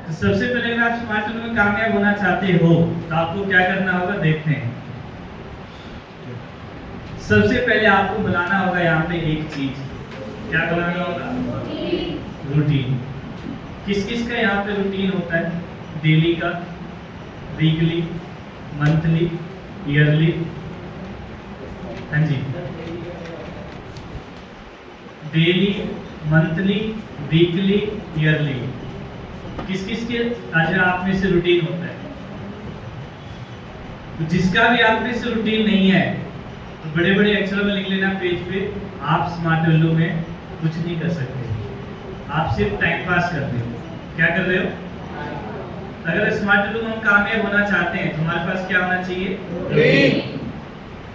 तो सबसे पहले अगर आप स्मार्ट टूल में कामयाब होना चाहते हो तो आपको क्या करना होगा, देखते हैं। सबसे पहले आपको बनाना होगा यहाँ पे एक चीज, क्या बनाना होगा, रूटीन। किस किस का यहाँ पे रूटीन होता है, डेली का, वीकली, मंथली, ईयरली। हाँ जी, डेली, मंथली, वीकली, ईयरली, किस किस के आज आप में से रूटीन होता है। तो जिसका भी आप में से रूटीन नहीं है तो बड़े बड़े अक्षरों में लिख लेना पेज पे, आप स्मार्ट टूल में कुछ नहीं कर सकते, आप सिर्फ टाइम पास कर रहे हो। क्या कर रहे हो? अगर स्मार्ट टूल में हम कामयाब होना चाहते हैं तो हमारे पास क्या होना चाहिए,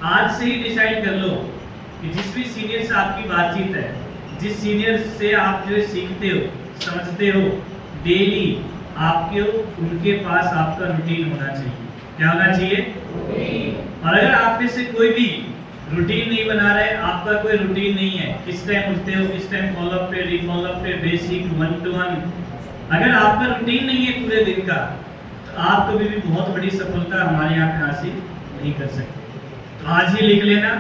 आज से ही डिसाइड कर लो कि जिस भी सीनियर से आपकी बातचीत है, जिस सीनियर से आप जो सीखते हो, समझते हो, डेली आपके उनके पास आपका रूटीन होना चाहिए। क्या होना चाहिए? और अगर आप में से कोई भी रूटीन नहीं बना रहे, आपका कोई रूटीन नहीं है, किस टाइम उठते हो, किस टाइम फॉलोअप पे, रिफॉलोअप पे, बेसिक, 1 to 1, अगर आपका रूटीन नहीं है पूरे दिन का, तो आप कभी भी बहुत बड़ी सफलता हमारे यहाँ पे हासिल नहीं कर सकते। तो आज ही लिख लेना,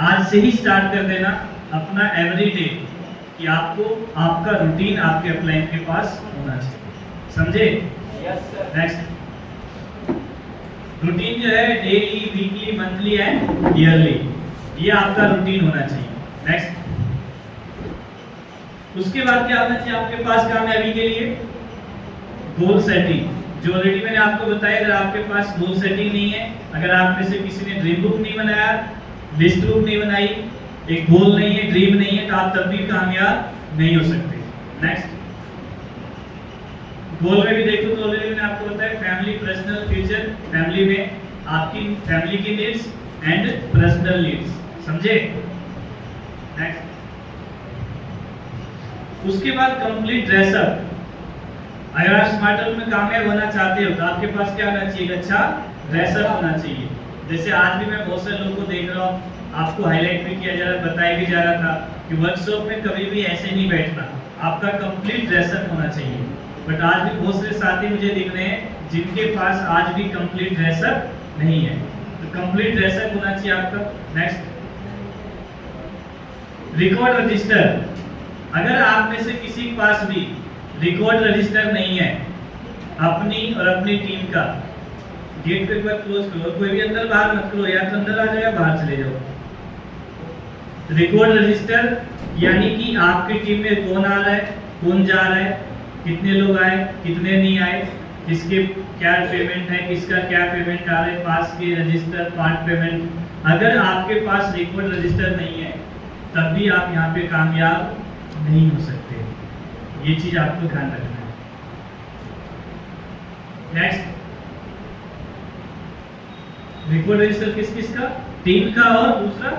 आज से ही स्टार्ट कर देना अपना एवरीडे कि आपको आपका रूटीन आपके अपलाइन के पास होना चाहिए। समझे? नेक्स्ट, रूटीन जो है daily, weekly, monthly and yearly, ये आपका रूटीन होना चाहिए। नेक्स्ट, उसके बाद क्या होना चाहिए आपके पास कामयाबी के लिए, गोल सेटिंग। जो ऑलरेडी मैंने आपको बताया, अगर आपके पास गोल सेटिंग नहीं है, अगर आप में से किसी ने ड्रीम बुक नहीं बनाया, लिस्ट बुक नहीं बनाई, एक गोल नहीं है, ड्रीम नहीं है, तो आप तब भी कामयाब नहीं हो सकते। नेक्स्ट, गोल में भी देखो तो ऑलरेडी मैंने आपको बताया, फैमिली, पर्सनल, फ्यूचर। फैमिली में आपकी फैमिली की नीड्स एंड पर्सनल नीड्स, समझे? नेक्स्ट, उसके बाद कंप्लीट ड्रेसअप। अगर आप स्मार्ट टूल में कामयाब होना चाहते हो तो आपके पास क्या होना चाहिए, अच्छा ड्रेसअप होना चाहिए। जैसे आज भी मैं बहुत सारे लोगों को देख रहा हूँ, आपको हाईलाइट भी किया जा रहा, बताया भी जा रहा था कि वर्कशॉप में कभी भी ऐसे नहीं बैठना, आपका कंप्लीट ड्रेसअप होना चाहिए। बट आज भी बहुत से साथी मुझे दिख रहे हैं जिनके पास आज भी कंप्लीट ड्रेसअप नहीं है, तो कंप्लीट ड्रेसअप होना चाहिए आपका। Next, record register. अगर आप में से किसी के पास भी रिकॉर्ड रजिस्टर नहीं है अपनी और अपनी टीम का, गेट को एक बार क्लोज करो, कोई भी अंदर बाहर मत करो, या तो अंदर आ जाओ या बाहर चले जाओ। रिकॉर्ड रजिस्टर यानी कि आपकी टीम में कौन आ रहा है, कौन जा रहा है, कितने लोग आए, कितने नहीं आए, किसके क्या पेमेंट है, किसका क्या पेमेंट आ रहा है, पास के रजिस्टर, पार्ट पेमेंट। अगर आपके पास रिकॉर्ड रजिस्टर नहीं है तब भी आप यहाँ पे कामयाब नहीं हो सकते, ये चीज आपको ध्यान रखना है। नेक्स्ट, रिकॉर्ड रजिस्टर किस किस का, टीम का और दूसरा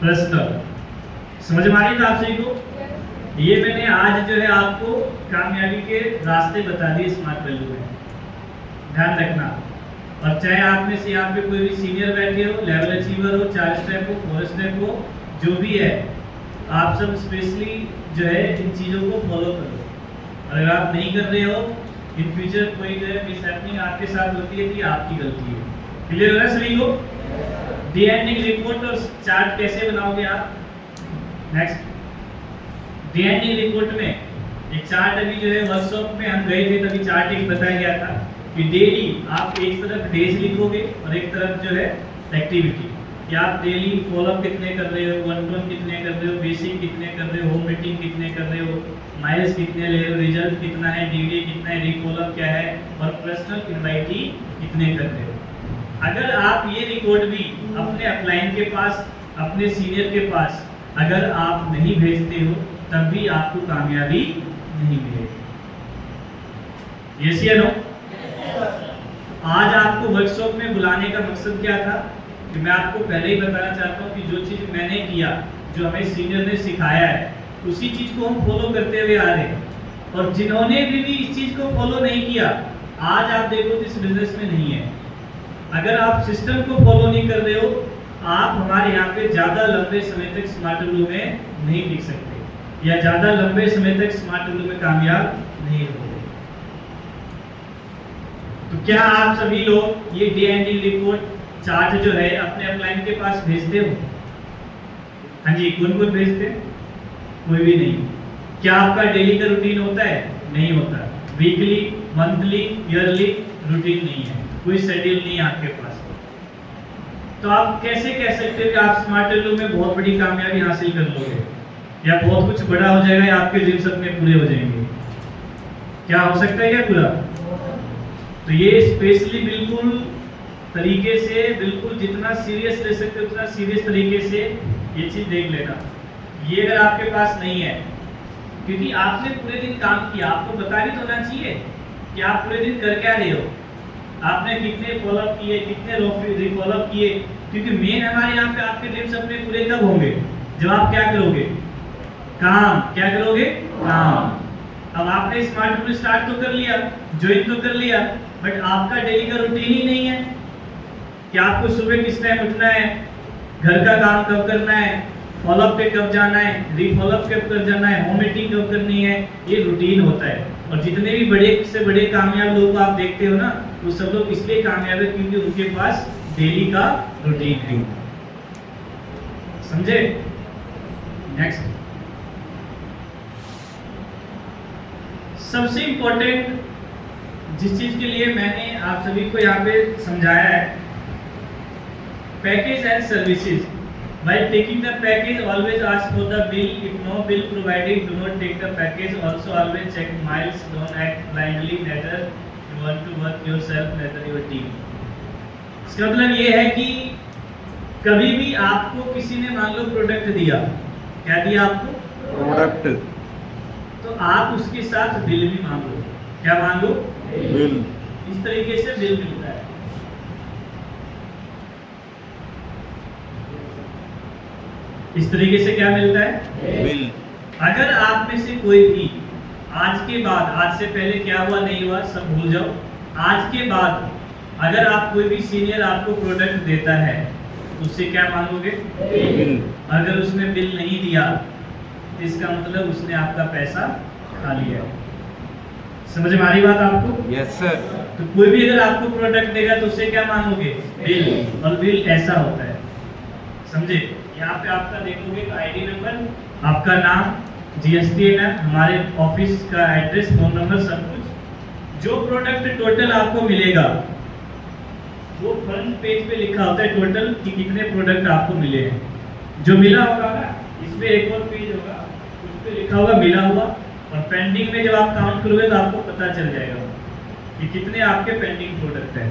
पर्सनल। समझ में आ रही था आप सभी को? ये मैंने आज जो है आपको कामयाबी के रास्ते बता दिए स्मार्ट वैल्यू में, ध्यान रखना। और चाहे आप में से यहाँ पे कोई भी सीनियर बैठे हो, लेवल अचीवर हो, 4 स्टेप हो, 4 स्टेप हो, जो भी है, आप सब स्पेशली जो है इन चीज़ों को फॉलो करो। अगर आप नहीं कर रहे हो, इन फ्यूचर कोई जो है मिसहैपनिंग आपके साथ होती है कि आपकी गलती है। क्लियर है सभी को? डे एंडिंग रिपोर्ट और चार्ट कैसे बनाओगे आप? नेक्स्ट, डे एंडिंग रिपोर्ट में एक चार्ट, अभी जो है वर्कशॉप में हम गए थे तभी चार्ट एक बताया गया था कि डेली आप एक तरफ डेज लिखोगे और एक तरफ जो है एक्टिविटी, कि आप डेली फॉलोअप कितने कर रहे हो, 1 to 1 कितने कर रहे हो, बेसिक कितने कर रहे हो, होम मीटिंग कितने कर रहे हो, माइल्स कितने ले रहे हो, रिजल्ट कितना है, डीडी कितना है, रिफॉलोअप क्या है, और पर्सनल इनवाइटी कितने कर रहे हो। अगर आप ये रिकॉर्ड भी अपने अपलाइन के पास, अपने सीनियर के पास अगर आप नहीं भेजते हो तब भी आपको कामयाबी नहीं मिलेगी। यस या नो? आज आपको वर्कशॉप में बुलाने का मकसद क्या था कि मैं आपको पहले ही बताना चाहता हूँ कि जो चीज़ मैंने किया, जो हमें सीनियर ने सिखाया है, उसी चीज़ को हम फॉलो करते हुए आ रहे हैं। और जिन्होंने भी इस चीज़ को फॉलो नहीं किया, आज आप देखो इस बिजनेस में नहीं है। अगर आप सिस्टम को फॉलो नहीं कर रहे हो, आप हमारे यहाँ पे ज़्यादा लंबे समय तक स्मार्ट टूल में नहीं टिक सकते, या ज़्यादा लंबे समय तक स्मार्ट टूल में कामयाब नहीं होंगे। तो क्या आप सभी लोग ये डे एंडिंग रिपोर्ट चार्ट जो है अपने अपलाइन के पास भेजते हो? हाँ जी, कौन कौन भेजते हैं? कोई भी नहीं। क्या आपका डेली का रूटीन होता है? नहीं होता। वीकली, मंथली, ईयरली रूटीन नहीं है, कोई शेड्यूल नहीं है आपके पास। तो आप कैसे कह सकते हो कि आप स्मार्ट टेलो में बहुत बड़ी कामयाबी हासिल कर लोगे या बहुत कुछ बड़ा हो जाएगा या आपके ड्रीम सपने पूरे हो जाएंगे? क्या हो सकता है क्या पूरा? तो ये स्पेशली बिल्कुल तरीके से, बिल्कुल जितना सीरियस ले सकते हो उतना सीरियस तरीके से ये चीज देख लेना। ये अगर आपके पास नहीं है, क्योंकि आपने पूरे दिन काम किया, आपको बता भी तो होना चाहिए कि आप पूरे दिन कर क्या रहे हो, आपने कितने फॉलोअप किए, कितने रिफॉलोअप किए। क्योंकि मेन हमारे यहाँ पे आपके ड्रीम सपने पूरे कब होंगे? जब आप क्या करोगे? काम। क्या करोगे? काम। अब आपने स्मार्ट टेलो स्टार्ट तो कर लिया, ज्वाइन तो कर लिया, बट आपका डेली का रूटीन ही नहीं है कि आपको सुबह किस टाइम उठना है, घर का काम कब करना है, फॉलोअप पे कब जाना है, रीफॉलोअप कब कर जाना है, होम मीटिंग कब करनी है। ये रूटीन होता है। और जितने भी बड़े से बड़े कामयाब लोगों को आप देखते हो ना, वो सब लोग इसलिए कामयाब है क्योंकि उनके पास डेली का रूटीन है। समझे? नेक्स्ट, सबसे इंपॉर्टेंट जिस चीज के लिए मैंने आप सभी को यहाँ पे समझाया है, package and services. While taking the package, always ask for the bill. If no bill provided, do not take the package. Also, always check miles. Don't act blindly. Neither you want to work yourself, neither your team. इसका मतलब ये है कि कभी भी आपको किसी ने मान लो प्रोडक्ट दिया, क्या दिया आपको? प्रोडक्ट। तो आप उसके साथ बिल भी मांगो। क्या मांगो? बिल। इस तरीके से बिल मिलता है। इस तरीके से क्या मिलता है? बिल। अगर आप में से कोई भी आज के बाद, आज से पहले क्या हुआ नहीं हुआ सब भूल जाओ, आज के बाद अगर आप कोई भी सीनियर आपको प्रोडक्ट देता है तो उससे क्या मांगोगे? बिल। अगर उसने बिल नहीं दिया तो इसका मतलब उसने आपका पैसा खा लिया। समझ में आ रही बात आपको? Yes sir. तो कोई भी अगर आपको प्रोडक्ट देगा तो उससे क्या मांगोगे? बिल। और बिल ऐसा होता है, समझे? यहाँ पे आपका देखोगे तो आईडी नंबर, आपका नाम, जीएसटी, हमारे ऑफिस का एड्रेस, फोन नंबर, सब कुछ। जो प्रोडक्ट टोटल आपको मिलेगा वो फ्रंट पेज पे लिखा होता है टोटल कि कितने प्रोडक्ट आपको मिले हैं। जो मिला होगा ना, इसमें एक और पेज होगा, उस पे लिखा होगा मिला हुआ, और पेंडिंग में जब आप काउंट करोगे तो आपको पता चल जाएगा कि कितने आपके पेंडिंग प्रोडक्ट हैं।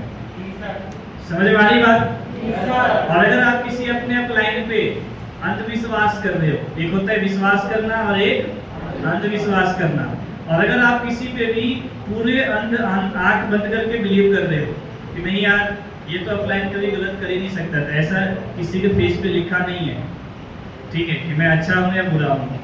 समझ में आ रही बात? और अगर आप किसी अपने अपलाइन पे अंधविश्वास कर रहे हो, एक होता है विश्वास करना और एक अंधविश्वास करना, और अगर आप किसी पे भी पूरे आंख बंद करके बिलीव कर रहे हो कि नहीं यार ये तो अपलाइन कभी गलत कर ही नहीं सकता था, ऐसा किसी के फेस पे लिखा नहीं है, ठीक है, कि मैं अच्छा हूँ या बुरा हूँ।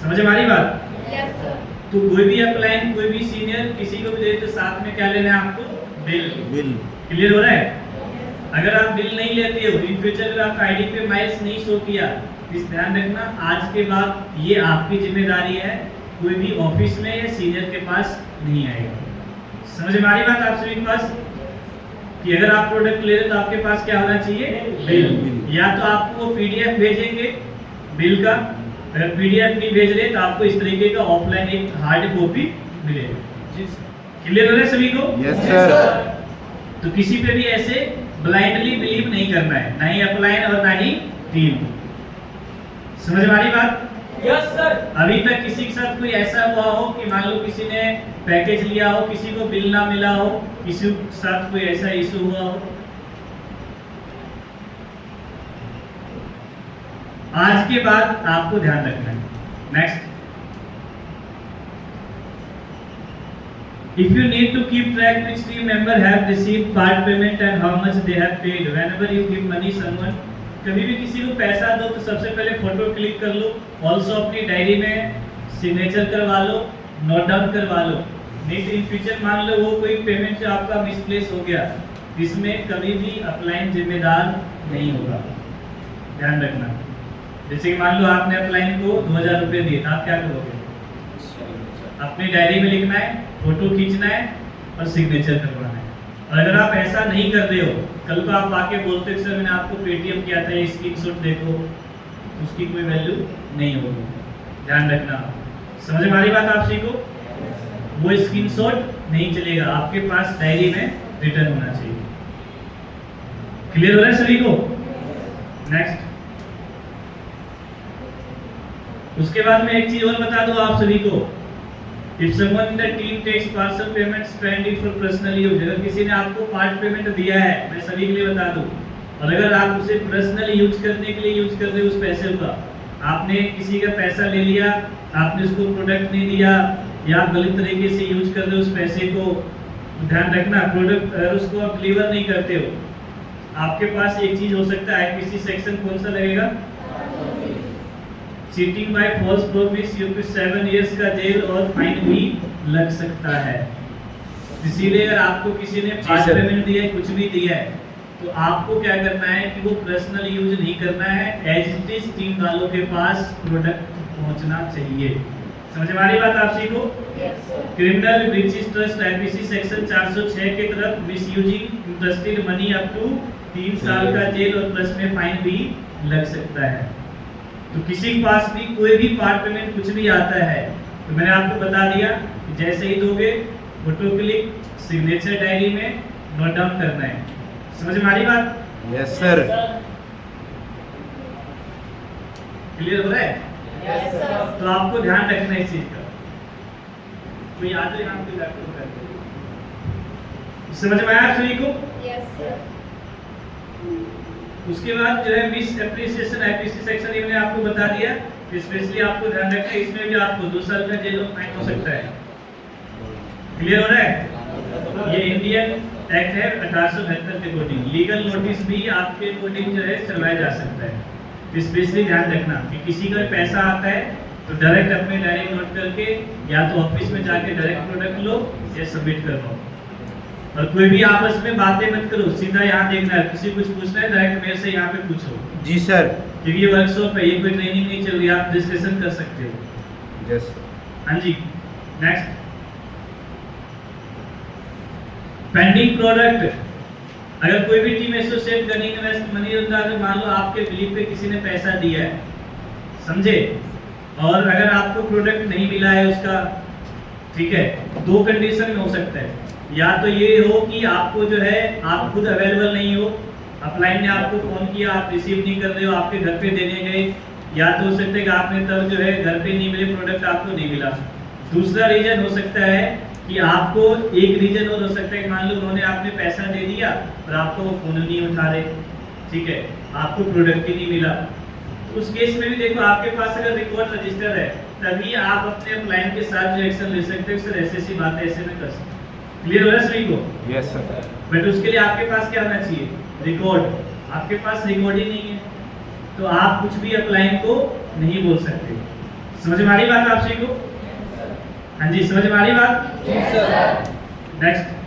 समझ में आ रही बात? Yes sir. तो कोई भी अपलाइन, कोई भी सीनियर किसी को भी दे तो साथ में क्या लेना है आपको? बिल। बिल। क्लियर हो रहा है? अगर आप बिल नहीं लेते हो, इन फ्यूचर अगर आपका आईडी पे माइल्स नहीं शो किया, इस ध्यान रखना आज के बाद ये आपकी जिम्मेदारी है, कोई भी ऑफिस में या सीनियर के पास नहीं आएगा। समझ में आ रही बात आप सभी के पास? कि अगर आप प्रोडक्ट ले रहे तो आपके पास क्या होना चाहिए? बिल। या तो आपको वो पीडीएफ भेजेंगे बिल का, अगर पीडीएफ नहीं भेज रहे तो आपको इस तरीके का ऑफलाइन एक हार्ड कॉपी मिलेगा। क्लियर हो रहा है सभी को? Yes sir. तो किसी पे भी ऐसे ब्लाइंडली बिलीव नहीं करना है, ना ही अपलाइन और ना ही टीम। समझ में आ रही बात? Yes sir. अभी तक किसी के साथ कोई ऐसा हुआ हो कि मान लो किसी ने पैकेज लिया हो, किसी को बिल ना मिला हो, किसी के साथ कोई ऐसा इशू हुआ हो? आज के बाद आपको ध्यान रखना है। Next, if you need to keep track which team member have received part payment and how much they have paid, whenever you give money someone, कभी भी किसी को पैसा दो तो सबसे पहले फोटो क्लिक कर लो, ऑल्सो अपनी डायरी में सिग्नेचर करवा लो, नोट डाउन करवा लो। नहीं तो इन फ्यूचर मान लो वो कोई पेमेंट जो आपका मिसप्लेस हो गया, इसमें कभी भी अपलाइन जिम्मेदार नहीं होगा, ध्यान रखना। जैसे कि मान लो आपने अपलाइन को 2000 रुपये दिए, आप क्या करोगे? अपनी डायरी में लिखना है, फोटो खींचना है, और सिग्नेचर करवाना है। और अगर आप ऐसा नहीं कर रहे हो, कल को आप आके बोलते हो सर मैंने आपको पेटीएम किया था, ये स्क्रीनशॉट देखो, उसकी कोई वैल्यू नहीं होगी। ध्यान रखना, समझ में आ रही बात आप सभी को? वो स्क्रीनशॉट नहीं चलेगा, आपके पास डायरी में रिटर्न होना चाहिए। क्लियर हो रहा है सभी को? नेक्स्ट, उसके बाद में एक चीज और बता दूं आप सभी को, if someone in the team takes parcel payment spending for personal use, अगर किसी ने आपको पार्ट पेमेंट दिया है, मैं सभी के लिए बता दूं, और अगर आप उसे पर्सनल यूज करने के लिए यूज कर रहे हो उस पैसे का, आपने किसी का पैसा ले लिया, आपने उसको प्रोडक्ट नहीं दिया, या आप गलत तरीके से यूज कर रहे हो उस पैसे को, ध्यान रखना, प्रोडक्ट अगर उसको आप डिलीवर नहीं करते हो, आपके पास एक चीज हो सकता है, किसी सेक्शन कौन सा लगेगा, cheating by false promise, you को 7 इयर्स का जेल और फाइन भी लग सकता है। इसीलिए अगर आपको किसी ने पार्ट पेमेंट दिया है, कुछ भी दिया है, तो आपको क्या करना है कि वो पर्सनल यूज नहीं करना है, एज इट इज टीम वालों के पास प्रोडक्ट पहुंचना चाहिए। समझ में आ रही बात आप सभी को? Criminal breaches trust IPC section 406 के तरफ misusing interested money up to 3 साल का जेल और प्लस में फाइन भी लग सकता है। तो किसी के पास भी कोई भी पार्ट पेमेंट कुछ भी आता है, तो मैंने आपको बता दिया कि जैसे ही दोगे फोटो क्लिक सिग्नेचर डायरी में नोट डाउन करना है। समझ में आ रही बात? Yes sir. क्लियर हो रहा है? Yes sir. तो आपको ध्यान रखना है इस चीज का, कोई याद है नाम को समझ में आया आप सभी को? Yes sir. उसके बाद जो है मिस एप्रिसिएशन आईपीसी सेक्शन ये मैंने आपको बता दिया, स्पेशली आपको ध्यान रखना है, इसमें भी आपको 2 साल का जेल और फाइन हो सकता है। क्लियर हो रहा है? ये इंडियन एक्ट है 1872 के अकॉर्डिंग, लीगल नोटिस भी आपके अकॉर्डिंग जो है चलवाया जा सकता है। स्पेशली ध्यान रखना कि किसी का पैसा आता है तो डायरेक्ट अपने डायरेक्ट नोट करके या तो ऑफिस में जाके डायरेक्ट प्रोडक्ट लो या सबमिट कर दो, और कोई भी आपस में बातें मत करो, सीधा यहाँ देखना है, किसी कुछ पूछना है डायरेक्ट मेरे से यहाँ पे पूछो। जी सर। क्योंकि ये वर्कशॉप है, ये कोई ट्रेनिंग नहीं चल रही, आप डिस्कशन कर सकते हो। यस। हाँ जी, नेक्स्ट, पेंडिंग प्रोडक्ट, अगर कोई भी टीम एसोसिएट करनी इन्वेस्ट मनी होता है, मान लो आपके बिलीफ पे किसी ने पैसा दिया है, समझे, और अगर आपको प्रोडक्ट नहीं मिला है उसका, ठीक है, 2 कंडीशन में हो सकता है, या तो ये हो कि आपको जो है आप खुद अवेलेबल नहीं हो, अपलाइन ने आपको फोन किया, आप रिसीव नहीं कर रहे हो, आपके घर पे देने गए, या तो हो सकता है कि आपने तब जो है घर पे नहीं मिले, प्रोडक्ट आपको नहीं मिला। दूसरा रीजन हो सकता है कि आपको, एक रीजन और हो सकता है कि मान लो उन्होंने आपने पैसा दे दिया और आपको वो फोन नहीं उठा रहे, ठीक है, आपको प्रोडक्ट ही नहीं मिला। तो उस केस में भी देखो, आपके पास अगर रिकॉर्ड रजिस्टर है तभी आप अपने अपलाइन के साथ जो एक्शन ले सकते हो, सर ऐसी बात ऐसे में कर सकते। क्लियर हो रहा है सभी को? Yes sir. बट उसके लिए आपके पास क्या होना चाहिए, रिकॉर्ड। आपके पास रिकॉर्ड ही नहीं है तो आप कुछ भी अपलाइन को नहीं बोल सकते। समझ में आ रही बात आप सभी को? हाँ जी, समझ में आ रही बात? Next,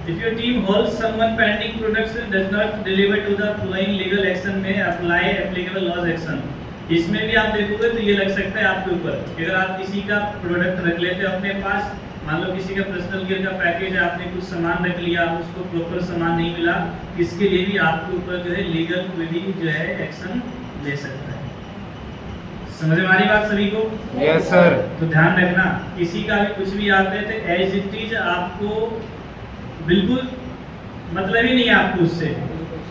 if your team holds someone pending products and does not deliver to the following legal action may apply applicable laws action। इसमें भी आप देखोगे तो ये लग सकता है आपके ऊपर, अगर आप किसी का प्रोडक्ट रख लेते हो अपने पास, मान लो किसी का पर्सनल केयर का पैकेज है, आपने कुछ सामान रख लिया, उसको प्रॉपर सामान नहीं मिला, इसके लिए भी आपके ऊपर जो है लीगल कोई भी जो है एक्शन ले सकता है। समझ में आ रही बात सभी को? Yes sir. तो ध्यान रखना, किसी का भी कुछ भी आता है तो एज इट इज आपको बिल्कुल मतलब ही नहीं है आपको उससे।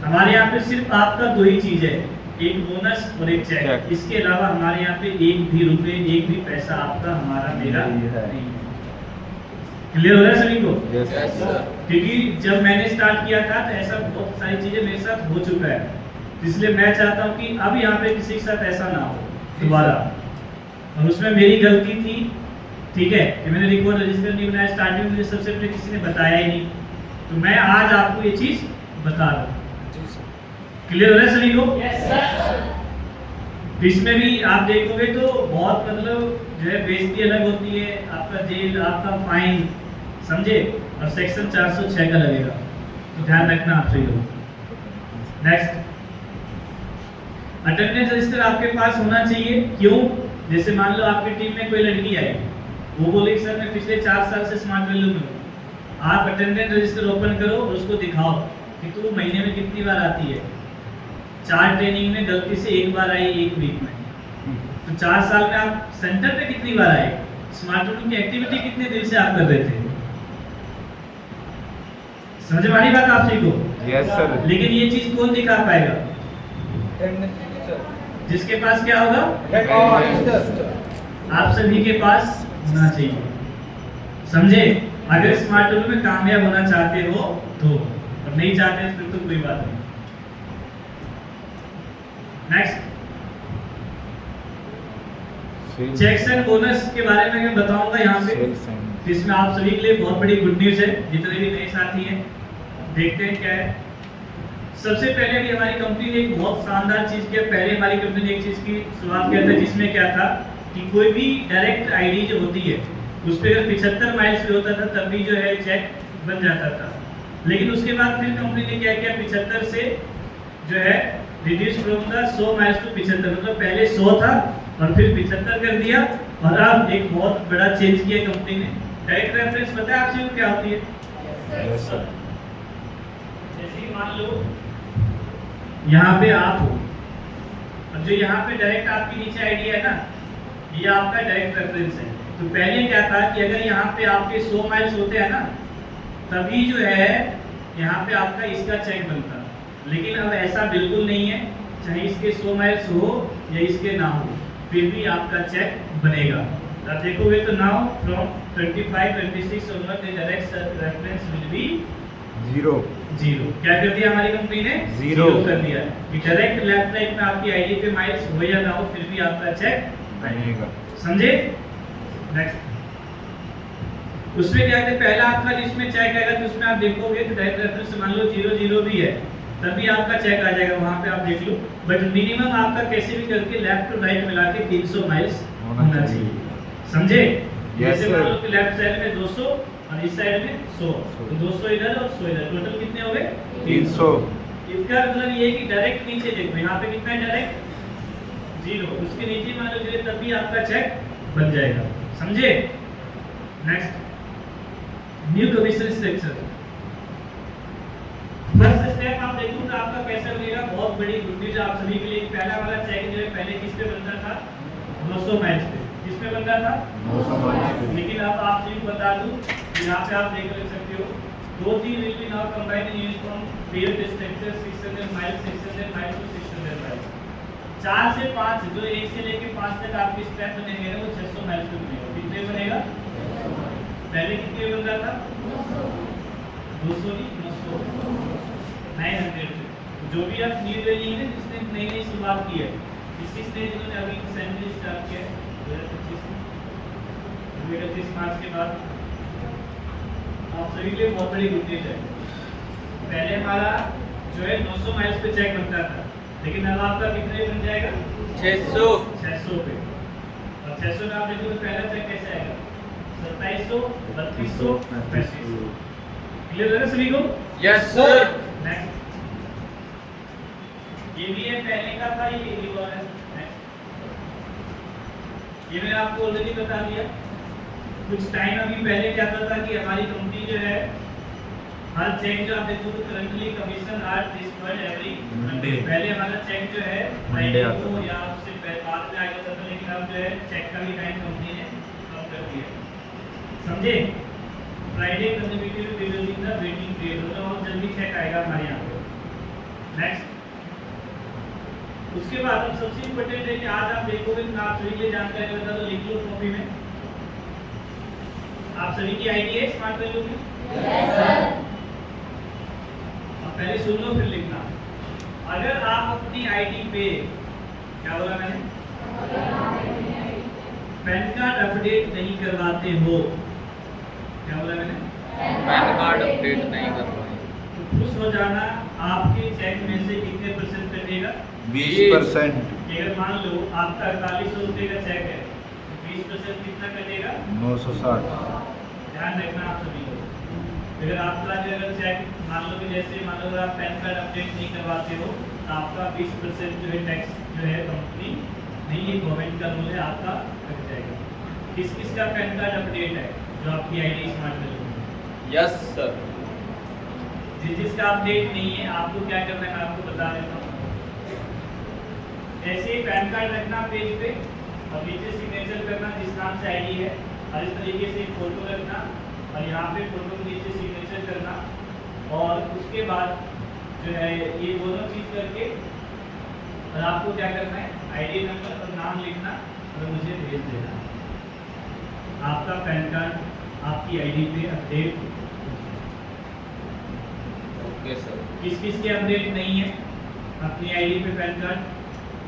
हमारे यहाँ पे सिर्फ आपका 2 ही चीज है, एक बोनस और एक चेक। इसके अलावा हमारे यहाँ पे एक भी रुपए, एक भी पैसा आपका हमारा मेरा नहीं है। क्लियर हो रहा है सभी को? Yes sir. क्योंकि जब मैंने स्टार्ट किया था तो ऐसा बहुत सारी चीजें मेरे साथ हो चुका है, इसलिए मैं चाहता हूँ कि अब यहाँ पे किसी के साथ ऐसा ना हो दोबारा। और उसमें मेरी गलती थी, ठीक है, कि मैंने रिकॉर्ड रजिस्टर नहीं बनाया, स्टार्टिंग में सबसे पहले किसी ने बताया ही नहीं, तो मैं आज आपको ये चीज बता रहा हूँ। क्लियर हो रहा है सभी को? Yes sir. इसमें भी आप देखोगे तो बहुत मतलब जो है बेइज्जती अलग होती है, आपका जेल, आपका फाइन, समझे, और सेक्शन 406 का लगेगा, तो ध्यान रखना आप सही हो। नेक्स्ट, अटेंडेंस रजिस्टर आपके पास होना चाहिए। क्यों? जैसे मान लो आपकी टीम में कोई लड़की आई, वो बोले सर मैं पिछले 4 साल से स्मार्ट वैल्यू में हूँ। आप अटेंडेंस रजिस्टर ओपन करो और उसको दिखाओ कि तू महीने में कितनी बार आती है। 4 ट्रेनिंग में गलती से 1 बार आई 1 वीक में, तो 4 साल में आप सेंटर पे कितनी बार आए, स्मार्ट वैल्यू की एक्टिविटी कितने दिन से आप कर रहे थे। समझ में आ रही बात आप सभी को? Yes sir. लेकिन ये चीज कौन दिखा पाएगा? जिसके पास क्या होगा, आप सभी के पास होना चाहिए। समझे? अगर स्मार्ट वैल्यू में कामयाब होना चाहते हो तो, और नहीं चाहते फिर तो कोई बात नहीं। नेक्स्ट, चेक्स एंड बोनस के बारे में मैं बताऊंगा यहाँ पे। इसमें आप सभी के लिए बहुत बड़ी गुड न्यूज है, जितने भी नए साथी हैं। देखते हैं क्या है। सबसे पहले भी हमारी कंपनी ने एक बहुत शानदार चीज किया। पहले हमारी कंपनी ने एक चीज की शुरुआत किया था, जिसमें क्या था कि कोई भी डायरेक्ट आईडी जो होती है उस पर अगर 75 माइल्स पे होता था तब भी जो है चेक बन जाता था। लेकिन उसके बाद फिर कंपनी ने क्या किया, 75 से जो है reduce from the 100 miles to 75, मतलब पहले 100 था और फिर 75 कर दिया। और अब एक बहुत बड़ा चेंज किया कंपनी ने। डायरेक्ट रेफरेंस पता है आपसे क्या होती है? Yes sir. जैसे कि मान लो यहाँ पे आप हो और जो यहाँ पे डायरेक्ट आपकी नीचे आईडी है ना, ये आपका डायरेक्ट रेफरेंस है। तो पहले क्या था कि अगर यहाँ पे आपके 100 माइल्स होते हैं ना, तभी जो है यहाँ पे आपका इसका चेक बनता। लेकिन अब ऐसा बिल्कुल नहीं है, चाहे इसके 100 माइल्स हो या इसके ना हो, फिर भी आपका चेक बनेगा। अब देखोगे तो now from 25, 26 onward the direct reference will be zero. क्या कर दिया हमारी कंपनी ने? जीरो कर दिया कि डायरेक्ट लेफ्ट राइट में आपकी आईडी पे माइल्स हो या ना हो, फिर भी आपका चेक बनेगा। समझे? नेक्स्ट, उसमें क्या है, पहला आपका जिसमें चेक आएगा तो उसमें आप देखोगे तो डायरेक्ट रेफरेंस मान लो 00 भी है, तभी आपका चेक आ जाएगा, वहां पे आप देख लो। बट मिनिमम आपका कैसे भी करके लेफ्ट और राइट मिला के 300 माइल्स होना चाहिए। समझे? जैसे मान लो कि लेफ्ट साइड में 200 और इस साइड में 100, तो 200 इधर और 100 इधर, टोटल कितने हो गए? 300। इसका मतलब ये है कि डायरेक्ट नीचे देखो, यहाँ पे कितना है डायरेक्ट 0, उसके नीचे मान लो 0, तभी आपका चेक बन जाएगा। समझे? Next, new commission structure. First step आप देखो तो आपका कैसा बनेगा, बहुत बड़ी गुड न्यूज आप सभी के लिए। पहला वाला चेक जो है पहले किस पे बनता था? 900 माइल्स पे। किस पे बनता था? 900 माइल्स पे। लेकिन अब आप सभी को बता दूं, यहाँ पे आप देख सकते हो 2-3 will be now combined in uniform paired structure 600 miles, 600 miles to 600 miles. 4 से 5 जो 1 से लेके 5 तक आपकी स्टेप बनेंगे वो 600 माइल्स पे बनेगा। कितने बनेगा? पहले कितने बन रहा था? 200 नहीं, 900 जो भी आप न्यू ट्रेनिंग है जिसने नई नई शुरुआत की है, किसने जिन्होंने अभी सैंडल स्टार्ट किया है 2025 में, 31 मार्च के बाद, आप सभी के लिए बहुत बड़ी गुड न्यूज है। पहले हमारा जो है 900 माइल्स पे चेक बनता था, लेकिन अब आपका कितने बन जाएगा? 600 पे। और 600 में आप देखो तो पहला चेक कैसे आएगा? 2700, 3200, 3500। क्लियर है ना सभी को? Yes sir. नेक्स्ट, ये भी है पहले का था, ये वाला है। नेक्स्ट, ये मैंने आपको ऑलरेडी बता दिया। कुछ टाइम अभी पहले क्या था कि हमारी कंपनी जो है हर चेक जो आप देखो तो currently commission are disbursed every Monday. पहले हमारा चेक जो है फ्राइडे को या उससे बाद में आ जाता था, लेकिन अब जो है चेक का भी टाइम कंपनी ने कम कर दिया। समझे? Friday consecutive revealing the waiting period, मतलब बहुत जल्दी चेक आएगा हमारे यहाँ पे। नेक्स्ट, उसके बाद हम सबसे इम्पोर्टेंट है कि आज आप देखोगे तो आप सभी के लिए जानकारी बता दो, लिख लो कॉपी में। आप सभी की आईडी है स्मार्ट वैल्यू की? Yes sir. अब पहले सुन लो फिर लिखना। अगर आप अपनी आईडी पे, क्या बोला मैंने? पैन कार्ड अपडेट नहीं करवाते हो, क्या बोला मैंने? पैन कार्ड अपडेट नहीं करवाए तो खुश हो जाना, आपके चेक में से कितने % कटेगा? 20%। अगर मान लो आपका 4800 रुपये का चेक है, 20% कितना कटेगा? 960। ध्यान रखना आप सभी को। अगर आपका जो अगर चेक मान लो कि जैसे मान लो अगर आप पैन कार्ड अपडेट नहीं करवाते हो तो आपका 20% जो है टैक्स जो है कंपनी नहीं, ये गवर्नमेंट का रूल है, आपका कट जाएगा। किस किस का पैन कार्ड अपडेट है जो आपकी आईडी स्मार्ट कर लो? Yes sir. जिसका अपडेट नहीं है आपको क्या करना है मैं आपको बता देता हूँ। ऐसे ही पैन कार्ड रखना पेज पे और नीचे सिग्नेचर करना जिस नाम से आईडी है, और इस तरीके से एक फोटो रखना और यहाँ पे फोटो के नीचे सिग्नेचर करना, और उसके बाद जो है ये दोनों चीज करके और आपको क्या करना है आईडी नंबर और नाम लिखना और मुझे भेज देना। आपका पैन कार्ड आपकी आईडी पे अपडेट। Okay sir. किस किस के अपडेट नहीं है अपनी आईडी पे पैन कार्ड,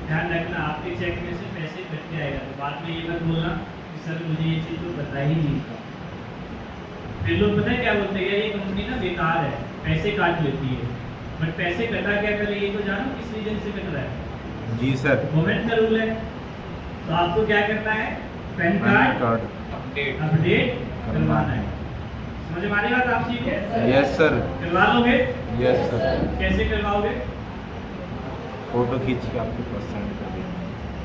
ध्यान रखना आपके चेक में से पैसे कट के आएगा, तो बाद में ये मत बोलना कि सर मुझे ये चीज़ तो पता ही नहीं था। फिर लोग पता है क्या बोलते हैं, ये कंपनी ना बेकार है, पैसे काट लेती है, बट पैसे कटा क्या कर ये तो जानो किस रीजन से कट रहा है। जी सर। गवर्नमेंट का रूल है, तो आपको क्या करना है पैन कार्ड अपडेट अपडेट करवाना है। समझ में आ रही बात आपसी को? Yes sir. करवा लोगे? Yes sir. कैसे करवाओगे? फोटो खींच के आपके पास सेंड कर देंगे।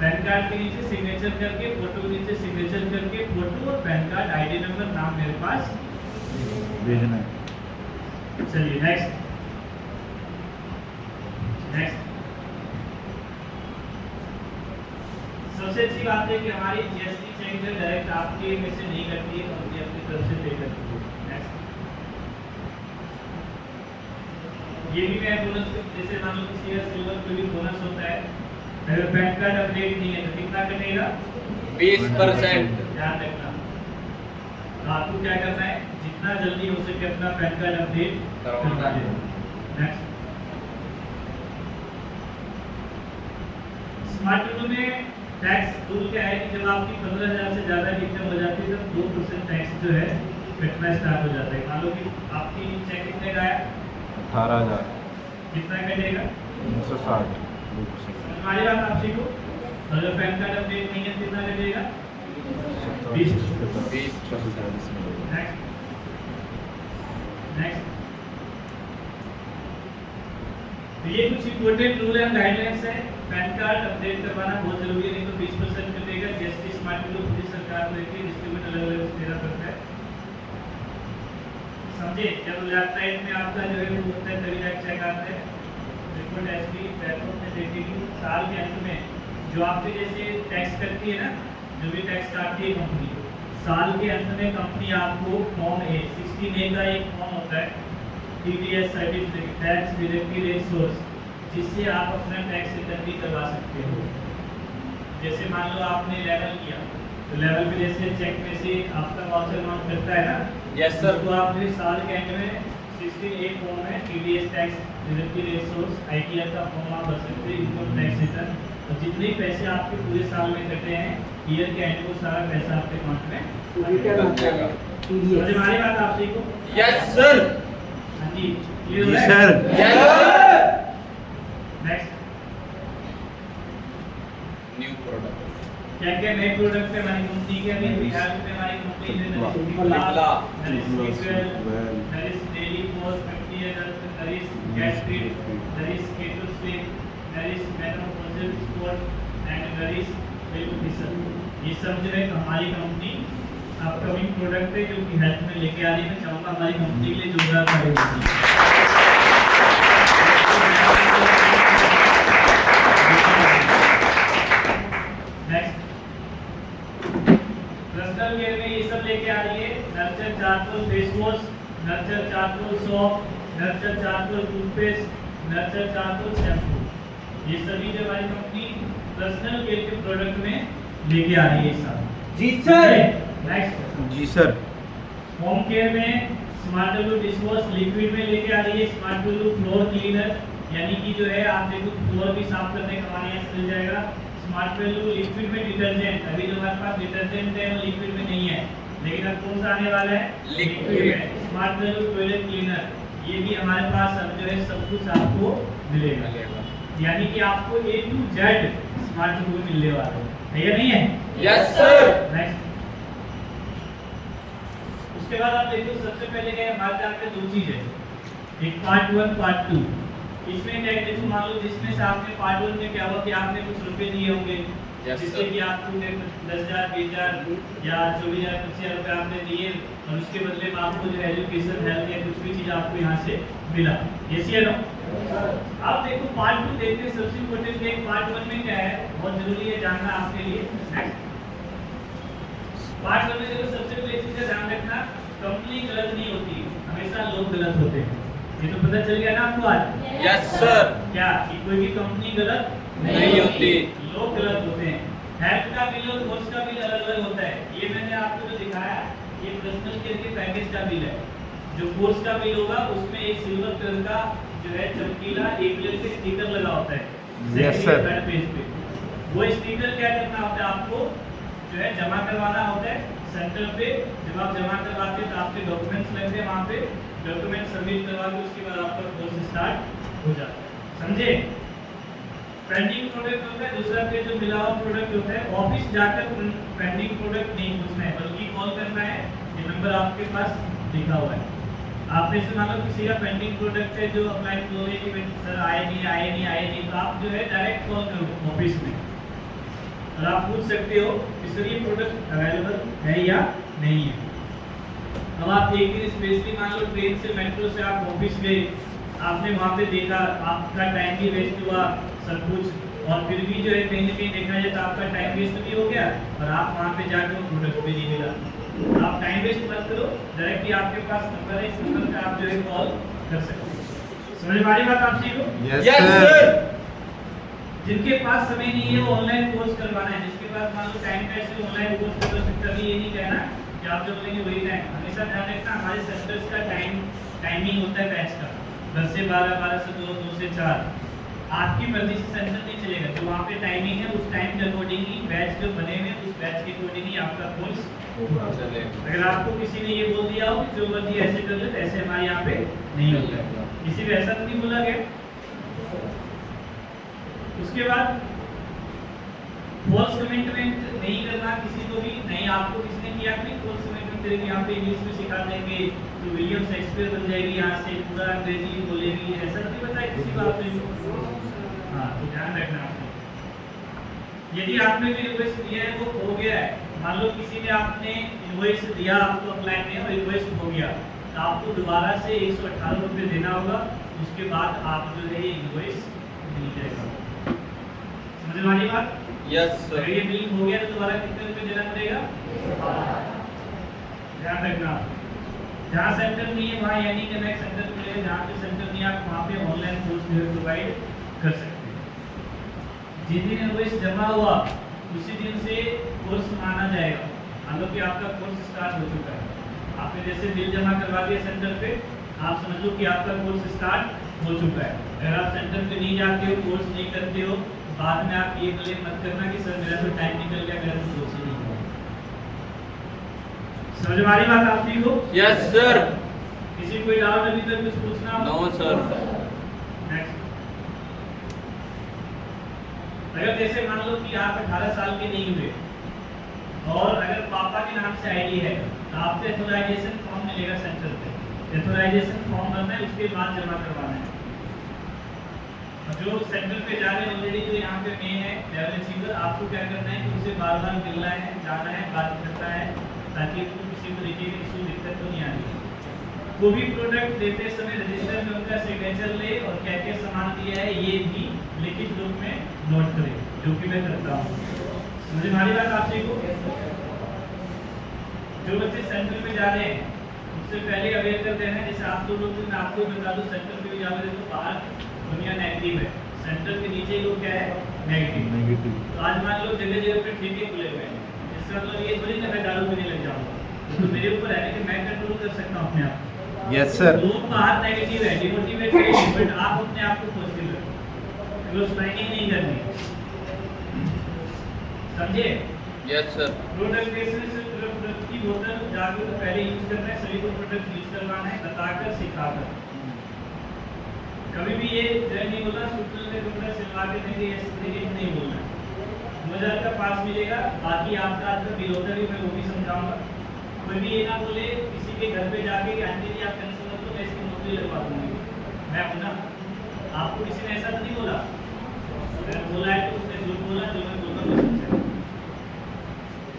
पैन कार्ड के नीचे सिग्नेचर करके, फोटो के नीचे सिग्नेचर करके, फोटो और पैन कार्ड आईडी नंबर नाम मेरे पास भेजना है। चलिए नेक्स्ट सबसे अच्छी बात है कि हमारी जीएसटी चेक जो डायरेक्ट आपके में से नहीं करती है, कंपनी अपनी तरफ से पे करती है। नेक्स्ट ये भी मैं बोनस जैसे मान लो किसी का सिल्वर पे भी बोनस होता है, अगर पैन कार्ड अपडेट नहीं है तो कितना कटेगा? 20%। ध्यान रखना। तो आपको क्या करना है जितना जल्दी हो सके अपना पैन कार्ड अपडेट करवाना है। नेक्स्ट स्मार्ट रूल में टैक्स रूल क्या है कि जब आपकी 15,000 से ज़्यादा इनकम हो जाती है तब 2% टैक्स जो है कटना स्टार्ट हो जाता है। मान लो कि आपकी चेक कितने का है? 18,000। कितना कटेगा? 360। हमारी बात आपसी को, और जब पैन कार्ड अपडेट नहीं है कितना कटेगा? 20%। नेक्स्ट तो ये कुछ इंपॉर्टेंट रूल एंड गाइडलाइंस है। पैन कार्ड अपडेट करवाना बहुत जरूरी है, नहीं तो 20% कटेगा। जीएसटी स्मार्ट रूल पूरी सरकार को देती है, डिस्ट्रीब्यूट अलग अलग तेरा करता है। समझे? जब वेबसाइट में आपका जो है वो होता है तभी जाके चेक आता है। रिपोर्ट एसपी बैकअप में देखेगी साल के अंत में जो आपके जैसे टैक्स करती है ना, जो भी टैक्स काटती है कंपनी, साल के अंत में कंपनी आपको फॉर्म ए 16A का एक फॉर्म होता है, TDS certificate tax directly rate source, जिससे आप अपना टैक्स रिटर्न भी करवा सकते हो। जैसे मान लो आपने लेवल किया तो लेवल पे जैसे चेक में से आपका वाउचर अमाउंट करता है ना, यस सर। तो आप फिर साल के एंड में 16A फॉर्म है, TDS tax directly rate source ITR का फॉर्म आप भर सकते हैं, इनकम टैक्स रिटर्न, और जितने पैसे आपके पूरे साल में कटे हैं ईयर के एंड को सारा पैसा आपके अकाउंट में समझ में आ रही बात आपसे को? Yes sir. हाँ जी जी sir. Yes sir. Next new product. क्या क्या नए प्रोडक्ट है हमारी कंपनी के? अभी बिहार में हमारी कंपनी है nourish daily post 50 nourish cash feed, nourish keto slim, nourish मेटाफोजल स्पोर्ट एंड नरिश फिशर। ये सब जो है हमारी कंपनी अपकमिंग प्रोडक्ट है जो कि हेल्थ में लेके आ रही है। मैं चाहूँगा हमारी कंपनी के लिए जोरदार तारीफ होगी। नेक्स्ट पर्सनल केयर में ये सब लेके आ रही है nurture charcoal face wash, nurture charcoal soap, nurture charcoal toothpaste, nurture charcoal shampoo. ये सभी जो हमारी कंपनी पर्सनल केयर के प्रोडक्ट में लेके आ रही है इस साल। जी सर। नेक्स्ट जी सर। होम केयर में स्मार्ट ब्लू डिशवॉश लिक्विड में लेके आ रही है स्मार्ट ब्लू फ्लोर क्लीनर, यानी कि जो है आप देखो फ्लोर भी साफ करने का हमारे यहाँ मिल जाएगा। स्मार्ट ब्लू लिक्विड में डिटर्जेंट, अभी जो हमारे पास डिटर्जेंट है वो लिक्विड में नहीं है, लेकिन अब कौन सा आने वाला है? लिक्विड में। स्मार्ट ब्लू टॉयलेट क्लीनर, ये भी हमारे पास अब जो है सब कुछ आपको मिलेगा, यानी कि आपको A to Z smart blue मिलने वाला है या नहीं है? Yes sir. नेक्स्ट उसके बाद आप देखो सबसे पहले क्या है हमारे यहाँ पे दो चीज है, एक पार्ट 1 पार्ट 2। इसमें क्या है देखो मान लो जिसमें से आपने पार्ट 1 में क्या हुआ कि आपने कुछ रुपए दिए होंगे, Yes, जिससे sir. कि आपको 10,000, 20,000 या 24,000, 25,000 रुपये आपने दिए और उसके बदले में आपको जो एजुकेशन, हेल्थ या कुछ भी चीज़ आपको यहाँ से मिला। यस या नो? अब देखो पार्ट 2 देखते हैं। सबसे इम्पोर्टेंट है पार्ट 1 में क्या है, बहुत जरूरी है जानना आपके लिए। पार्ट 1 में देखो सबसे पहले चीज़ का ध्यान रखना, कंपनी गलत नहीं होती, हमेशा लोग गलत होते हैं। ये तो पता चल गया ना आपको आज? Yes sir. क्या कि कोई भी कंपनी गलत नहीं होती, लोग गलत होते हैं। हेल्थ का बिल और कोर्स का बिल अलग अलग होता है। ये मैंने आपको जो दिखाया ये पर्सनल केयर के पैकेज का बिल है। जो कोर्स का बिल होगा उसमें एक सिल्वर कलर का जो है चमकीला एक कलर के स्टिकर लगा होता है यस सर। फ्रंट पेज पे। वो स्टिकर क्या करना होता है, आपको जो है जमा करवाना होता है सेंटर पे। जब आप जमा करवाते हैं तो आपके डॉक्यूमेंट्स लगते हैं वहाँ पे, डॉक्यूमेंट सबमिट करवा के उसके बाद आपका कोर्स स्टार्ट हो जाता है। समझे? पेंडिंग प्रोडक्ट होता है, दूसरा पे जो मिला हुआ प्रोडक्ट होता है। ऑफिस जाकर पेंडिंग प्रोडक्ट नहीं पूछना है बल्कि कॉल करना है। ये नंबर आपके पास लिखा हुआ है। आपने से मान लो किसी का पेंडिंग प्रोडक्ट है जो अप्लाई हो रही है कि सर आए नहीं, तो आप जो है डायरेक्ट कॉल करो ऑफिस में और आप पूछ सकते हो कि सर ये प्रोडक्ट अवेलेबल है या नहीं है। अब आप एक दिन स्पेशली मान लो ट्रेन से मेट्रो से आप ऑफिस गए, आपने वहाँ पे देखा, आपका टाइम भी वेस्ट हुआ सब कुछ, और फिर भी जो है कहीं ना कहीं देखा जाए तो आपका टाइम वेस्ट भी हो गया और आप वहाँ पे जाकर वो प्रोडक्ट भी नहीं मिला। आप टाइम वेस्ट मत करो, डायरेक्टली आपके पास नंबर है, इस नंबर पे आप जो है कॉल कर सकते हो। समझ में आ रही बात आपसी को? Yes sir. जिनके पास समय नहीं है वो ऑनलाइन कोर्स करवाना है। जिसके पास मान लो टाइम का है ऑनलाइन कोर्स कर सकते हैं। ये नहीं कहना कि आप जो बोलेंगे वही टाइम। हमेशा ध्यान रखना हमारे सेंटर्स का टाइमिंग होता है बैच का 10 से 12, 12 से 2, 2 से 4। आपकी मर्जी से सेंटर नहीं चलेगा, तो वहाँ पे टाइमिंग है, उस टाइम के अकॉर्डिंग ही बैच जो बने हुए उस बैच के अकॉर्डिंग ही आपका कोर्स चले। अगर आपको किसी ने ये बोल दिया हो कि जो मर्जी ऐसे कर ले, ऐसे हमारे यहाँ पे नहीं होता है। किसी को ऐसा तो नहीं बोला गया। उसके बाद फॉल्स कमिटमेंट नहीं करना किसी को भी नहीं। आपको किसी ने किया कि फॉल्स कमिटमेंट करेंगे, यहाँ पे इंग्लिश में सिखा देंगे तो विलियम शेक्सपियर बन जाएगी, यहाँ से पूरा अंग्रेजी बोलेगी, ऐसा नहीं बताया किसी बात पे। हाँ, तो ध्यान रखना आपको। यदि आपने जो इनवॉइस दिया है वो हो गया है, मान लो किसी ने आपने इनवॉइस दिया आपको अप्लाई में और इनवॉइस हो गया, तो आपको दोबारा से 118 रुपये देना होगा। उसके बाद आप जो है इनवॉइस मिल जाएगा। समझ में आ रही बात? यस अगर सर। ये बिल हो गया तो दोबारा कितने रुपये देना पड़ेगा? ध्यान रखना। जहाँ सेंटर नहीं है वहाँ यानी कि नेक्स्ट सेंटर मिलेगा, जहाँ पे सेंटर नहीं है आप वहाँ पे ऑनलाइन कोर्स प्रोवाइड कर सकते हैं। जिस दिन इनवॉइस जमा हुआ उसी दिन से कोर्स माना जाएगा। मान लो कि आपका कोर्स स्टार्ट हो चुका है, आपने जैसे बिल जमा करवा दिया सेंटर पे, आप समझ लो कि आपका कोर्स स्टार्ट हो चुका है। अगर आप सेंटर पे नहीं जाते हो, कोर्स नहीं करते हो, बाद में आप ये क्लेम मत करना कि सर मेरा तो टाइम निकल गया, मेरा तो कोर्स ही नहीं हुआ। समझ में आ रही बात आपकी को? Yes sir. किसी को कोई डाउट अभी तक कुछ पूछना हो? No sir. नेक्स्ट। अगर जैसे मान लो कि आप 18 साल के नहीं हुए और अगर पापा के नाम से आईडी है तो आपको एथोराइजेशन फॉर्म मिलेगा सेंटर पे। एथोराइजेशन फॉर्म भरना है, उसके बाद जमा करवाना है। और जो सेंटर पे जा रहे हैं ऑलरेडी जो यहाँ पे मेन है लेवल अचीवर, आपको क्या करना है कि उसे बार बार मिलना है, जाना है, बात करना है, ताकि उनको किसी को देखिए इशू दिक्कत तो नहीं आनी। कोई भी प्रोडक्ट देते समय रजिस्टर में उनका सिग्नेचर ले और क्या क्या सामान दिया है ये भी लिखित रूप में नोट करें, जो कि मैं करता हूँ। मुझे हमारी बात आपसे को जो बच्चे सेंटर में जा रहे हैं उससे पहले अवेयर कर देना है। जैसे आप लोग मैं आपको बता दूं, सेंटर पे भी जाओगे तो बाहर दुनिया नेगेटिव है, सेंटर के नीचे लोग क्या है नेगेटिव। तो आज मान लो जगह जगह पे ठेके खुले हुए हैं, इसका मतलब ये थोड़ी ना मैं दारू पीने लग जाऊंगा, तो मेरे ऊपर है कि मैं कंट्रोल कर सकता हूँ अपने आप। Yes sir. लोग बाहर नेगेटिव है, डिमोटिवेट है, बट आप अपने आप को पॉजिटिव रखो, क्लोज फ्राइडिंग नहीं करनी, समझे? Yes sir. प्रोडक्ट बेसिस से प्रोडक्ट की बोतल जाकर तो पहले यूज करना है, सभी को प्रोडक्ट यूज करवाना है, बताकर सिखाकर। कभी भी ये जय नहीं बोलना सूत्र में कपड़ा सिलवा के देंगे ये नहीं बोलना। 2000 का पास मिलेगा, बाकी आपका आज का बिल होता है मैं वो भी समझाऊंगा। कोई भी ये ना बोले किसी के घर पे जाके कि आंटी जी आप टेंशन मत लो मैं इसकी नौकरी लगवा दूंगी, मैं अपना आपको किसी ने ऐसा तो नहीं बोला। मैंने बोला है तो उसने झूठ बोला, जो मैं बोलता हूँ वो सच है।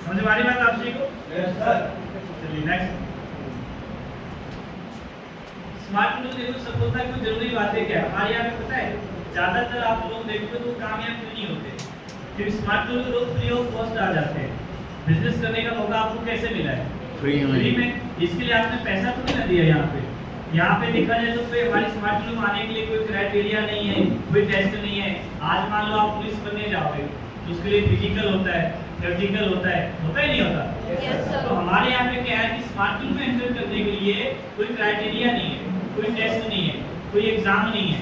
समझ में आ रही बात आप सभी को? Yes sir. चलिए नेक्स्ट। स्मार्ट लोग देखो सफलता की जरूरी बातें क्या है हमारे यहाँ पे पता है, ज्यादातर आप लोग देखोगे तो कामयाब क्यों नहीं होते, क्योंकि स्मार्ट लोग फ्री ऑफ कॉस्ट आ जाते हैं। बिजनेस करने का मौका आपको कैसे मिला है? फ्री में। इसके लिए आपने पैसा तो नहीं ना दिया। यहाँ पे देखा जाए तो कोई हमारी स्मार्ट लोग आने के लिए कोई क्राइटेरिया नहीं है, कोई टेस्ट नहीं है। आज मान लो आप पुलिस बनने जाओगे तो उसके लिए फिजिकल होता है, थ्योरेटिकल होता है ही नहीं होता? Yes, sir. तो हमारे यहाँ पे क्या है कि स्मार्ट लोग में एंटर करने के लिए कोई क्राइटेरिया नहीं है, कोई टेस्ट नहीं है, कोई एग्जाम नहीं है।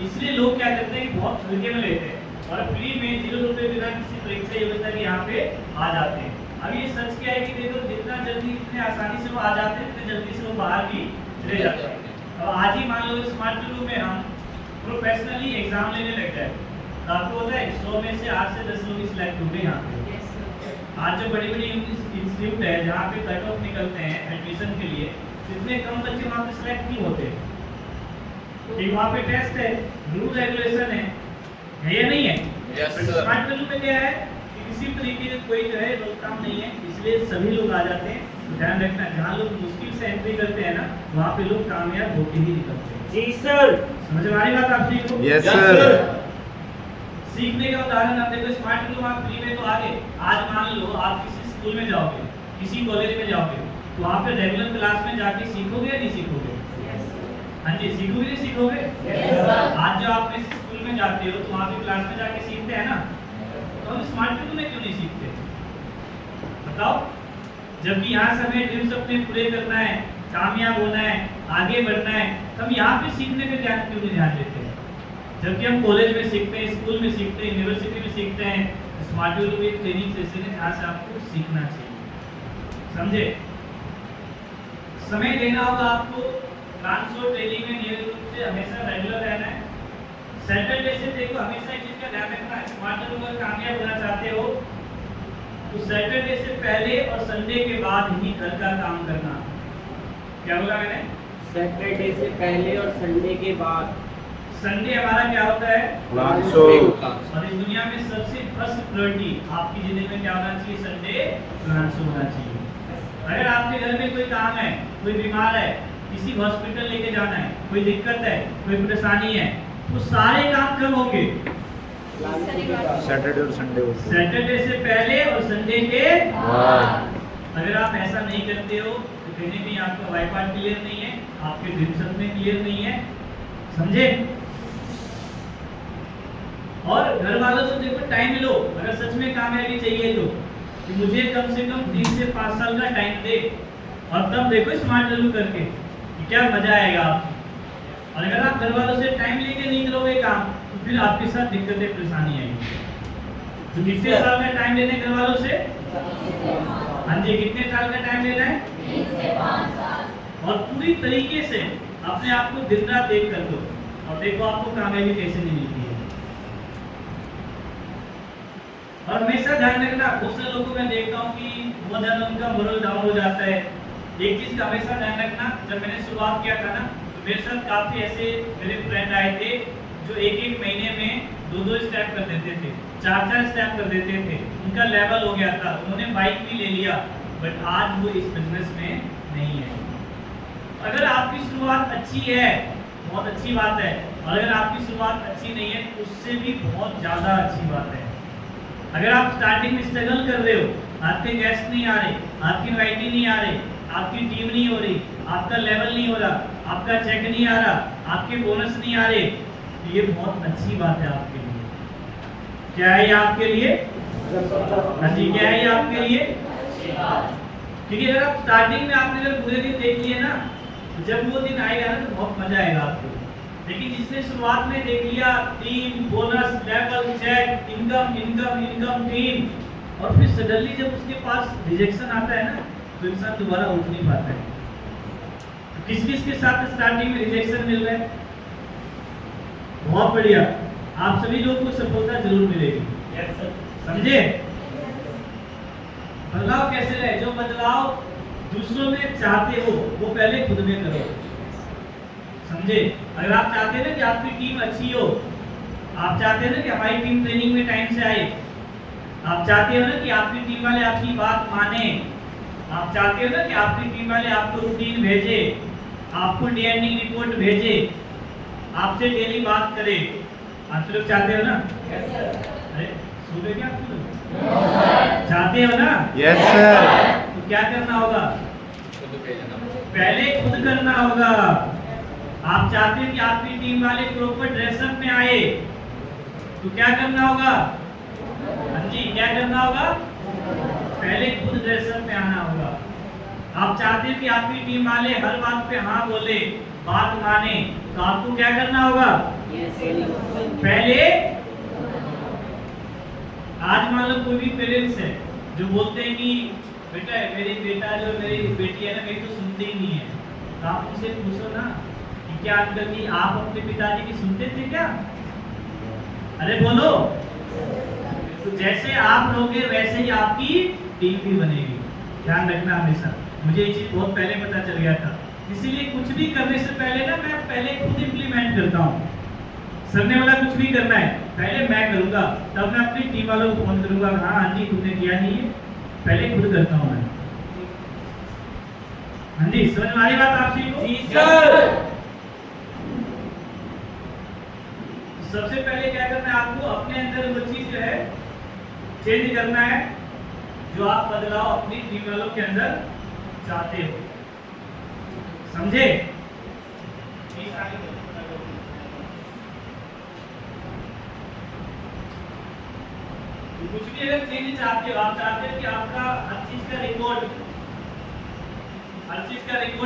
इसलिए लोग क्या करते हैं कि बहुत हल्के में लेते हैं और फ्री में 0 रुपए बिना किसी परीक्षा योग्यता के यहाँ पे आ जाते हैं। अब ये सच क्या है कि देखो जितना जल्दी इतने आसानी से वो आ जाते हैं उतने जल्दी से वो बाहर भी चले जाते हैं। अब आज ही मान लो स्मार्ट लोग में हम प्रोफेशनली एग्जाम लेने लग जाए तो आपको होता है 100 में से 8 से 10 लोग सिलेक्ट होंगे यहाँ पे। आज जो बड़ी बड़ी इंस्टीट्यूट है जहाँ पे कट ऑफ निकलते हैं एडमिशन के लिए, इतने कम बच्चे वहाँ पे सिलेक्ट नहीं होते। एक वहाँ पे टेस्ट है, रूल रेगुलेशन है या नहीं है? Yes, sir. स्मार्ट वैल्यू में क्या है कि किसी तरीके का कोई जो है रोकथाम नहीं है, इसलिए सभी लोग आ जाते हैं। तो ध्यान रखना, जहाँ लोग मुश्किल से एंट्री करते हैं ना वहाँ पे लोग कामयाब होके ही निकलते हैं। जी सर। समझ में आ रही बात आप सभी को? Yes Yes, sir. sir. सीखने का उदाहरण आप देखो, स्मार्ट वैल्यू आप फ्री में तो आगे। आज मान लो आप किसी स्कूल में जाओगे, किसी कॉलेज में जाओगे तो वहाँ पे रेगुलर क्लास में जाके सीखोगे या नहीं सीखोगे? हाँ जी, सीखोगे नहीं सीखोगे? Yes, sir. आज जो आप किसी स्कूल में जाते हो तो वहाँ पे क्लास में जाके सीखते हैं ना, तो हम स्मार्ट वैल्यू में क्यों नहीं सीखते? बताओ। जबकि यहाँ से हमें ड्रीम्स अपने पूरे करना है, कामयाब होना है, आगे बढ़ना है, तो हम यहाँ पे सीखने पे ध्यान क्यों नहीं देते हैं? जबकि हम कॉलेज में सीखते हैं, स्कूल में सीखते हैं, यूनिवर्सिटी में सीखते हैं। स्मार्ट वैल्यू एक ट्रेनिंग सेशन है जहाँ से आपको सीखना चाहिए। समझे? समय देना होगा आपको। ट्रांसफर ट्रेनिंग में नियमित रूप से हमेशा रेगुलर रहना है। सैटरडे से देखो हमेशा एक चीज का ध्यान रखना है, स्मार्ट वैल्यू अगर कामयाब होना चाहते हो तो सैटरडे से पहले और संडे के बाद ही घर का काम करना। क्या बोला मैंने? सैटरडे से पहले और संडे के बाद। संडे हमारा क्या होता है? लांचो। और इस दुनिया में सबसे फर्स्ट प्रायोरिटी आपकी जिंदगी में क्या होना चाहिए? संडे लांचो होना चाहिए। अगर आपके घर में कोई काम है, कोई बीमार है, किसी हॉस्पिटल लेके जाना है, कोई दिक्कत है, कोई परेशानी है, तो सारे काम कब होंगे? सैटरडे और संडे को। सैटरडे से पहले और संडे के हाँ। अगर आप ऐसा नहीं करते हो तो कहीं भी आपका वाई पार्ट क्लियर नहीं है, आपके ड्रीम सपने क्लियर नहीं है। समझे? और घर वालों से देखो टाइम लो, अगर सच में कामयाबी चाहिए तो कि मुझे कम से कम 3 से 5 साल का टाइम दे, और तब देखो स्मार्ट वैल्यू करके कि क्या मजा आएगा आपको। और अगर आप घर वालों से टाइम लेके नहीं करोगे काम तो फिर आपके साथ दिक्कतें परेशानी आएगी। तो कितने साल का टाइम लेना है घर वालों से? हाँ जी, कितने साल का टाइम लेना है? 3 से 5 साल। और पूरी तरीके से अपने आप को दिन रात देख कर दो और देखो आपको कामयाबी कैसे नहीं मिलती है। और हमेशा ध्यान रखना, बहुत से लोगों को मैं देखता हूँ कि बहुत ज्यादा उनका मोरल डाउन हो जाता है। एक चीज का हमेशा ध्यान रखना, जब मैंने शुरुआत किया था ना तो मेरे साथ काफी ऐसे मेरे फ्रेंड आए थे जो एक महीने में 2 स्टेप कर देते थे, 4 स्टेप कर देते थे। उनका लेवल हो गया था, उन्होंने बाइक भी ले लिया, बट आज वो इस बिजनेस में नहीं है। अगर आपकी शुरुआत अच्छी है बहुत अच्छी बात है, और अगर आपकी शुरुआत अच्छी नहीं है तो उससे भी बहुत ज़्यादा अच्छी बात है। अगर आप स्टार्टिंग में स्ट्रगल कर रहे हो, आपके गेस्ट नहीं आ रहे, आपकी इनवाइटी नहीं आ रही, आपकी टीम नहीं हो रही, आपका लेवल नहीं हो रहा, आपका चेक नहीं आ रहा, आपके बोनस नहीं आ रहे, तो ये बहुत अच्छी बात है आपके लिए। क्या है ये आपके लिए? हाँ जी, क्या है ये आपके लिए? क्योंकि अगर आप स्टार्टिंग में आपने अगर पूरे दिन देख लिए ना, तो जब वो दिन आएगा ना तो बहुत मजा आएगा आपको। लेकिन जिसने शुरुआत में देख लिया team, bonus, level, check, income income income team, और फिर सडनली जब उसके पास रिजेक्शन आता है ना तो इंसान दोबारा उठ नहीं पाता है। तो किस किस के साथ स्टार्टिंग में रिजेक्शन मिल रहा है? बहुत बढ़िया, आप सभी लोगों को सफलता जरूर मिलेगी। समझे? बदलाव कैसे लाए? जो बदलाव दूसरों में चाहते हो वो पहले खुद में करो। समझे? अगर आप चाहते हैं ना कि आपकी टीम अच्छी हो, आप चाहते हैं ना कि हमारी टीम ट्रेनिंग में टाइम से आए, आप चाहते हो ना कि आपकी टीम वाले आपकी बात माने, आप चाहते हो ना कि आपकी टीम वाले आपको रूटीन भेजे, आपको डे एंडिंग रिपोर्ट भेजे, आपसे डेली बात करे। आप लोग चाहते हो ना? अरे सो गए क्या आप लोग? चाहते हो ना? Yes sir. तो क्या करना होगा? खुद भेजना। पहले खुद करना होगा। आप चाहते हैं कि आपकी टीम वाले प्रॉपर ड्रेसअप में आए, तो क्या करना होगा? हाँ जी, क्या करना होगा? पहले खुद ड्रेसअप में आना होगा। आप चाहते हैं कि आपकी टीम वाले हर बात पे हाँ बोले, बात माने, तो आपको क्या करना होगा? पहले आज मान लो कोई भी पेरेंट्स है जो बोलते हैं कि बेटा मेरी बेटा जो मेरी बेटी है ना मेरी तो सुनती ही नहीं है, तो आप उनसे पूछो ना कि क्या अंकल जी आप अपने पिताजी की सुनते थे क्या? अरे बोलो। तो जैसे आप रहोगे वैसे ही आपकी टीम भी बनेगी। ध्यान रखना हमेशा। मुझे ये चीज बहुत पहले पता चल गया था, इसीलिए कुछ भी करने से पहले ना मैं पहले खुद इम्प्लीमेंट करता हूँ। सरने वाला कुछ भी करना है पहले मैं करूंगा, तब मैं अपनी टीम वालों को फोन करूंगा, हाँ जी तुमने किया नहीं है, पहले खुद करता हूँ मैं। हाँ जी, समझ में आ रही बात आपसी को? जी सर। सबसे पहले क्या करना है आपको? अपने अंदर वो चीज जो है चेंज करना है जो आप बदलाव अपनी टीम वालों के अंदर चाहते हो। समझे? कुछ भी अगर चेंज चाहते हो, आप चाहते हो कि आपका हर चीज का रिकॉर्ड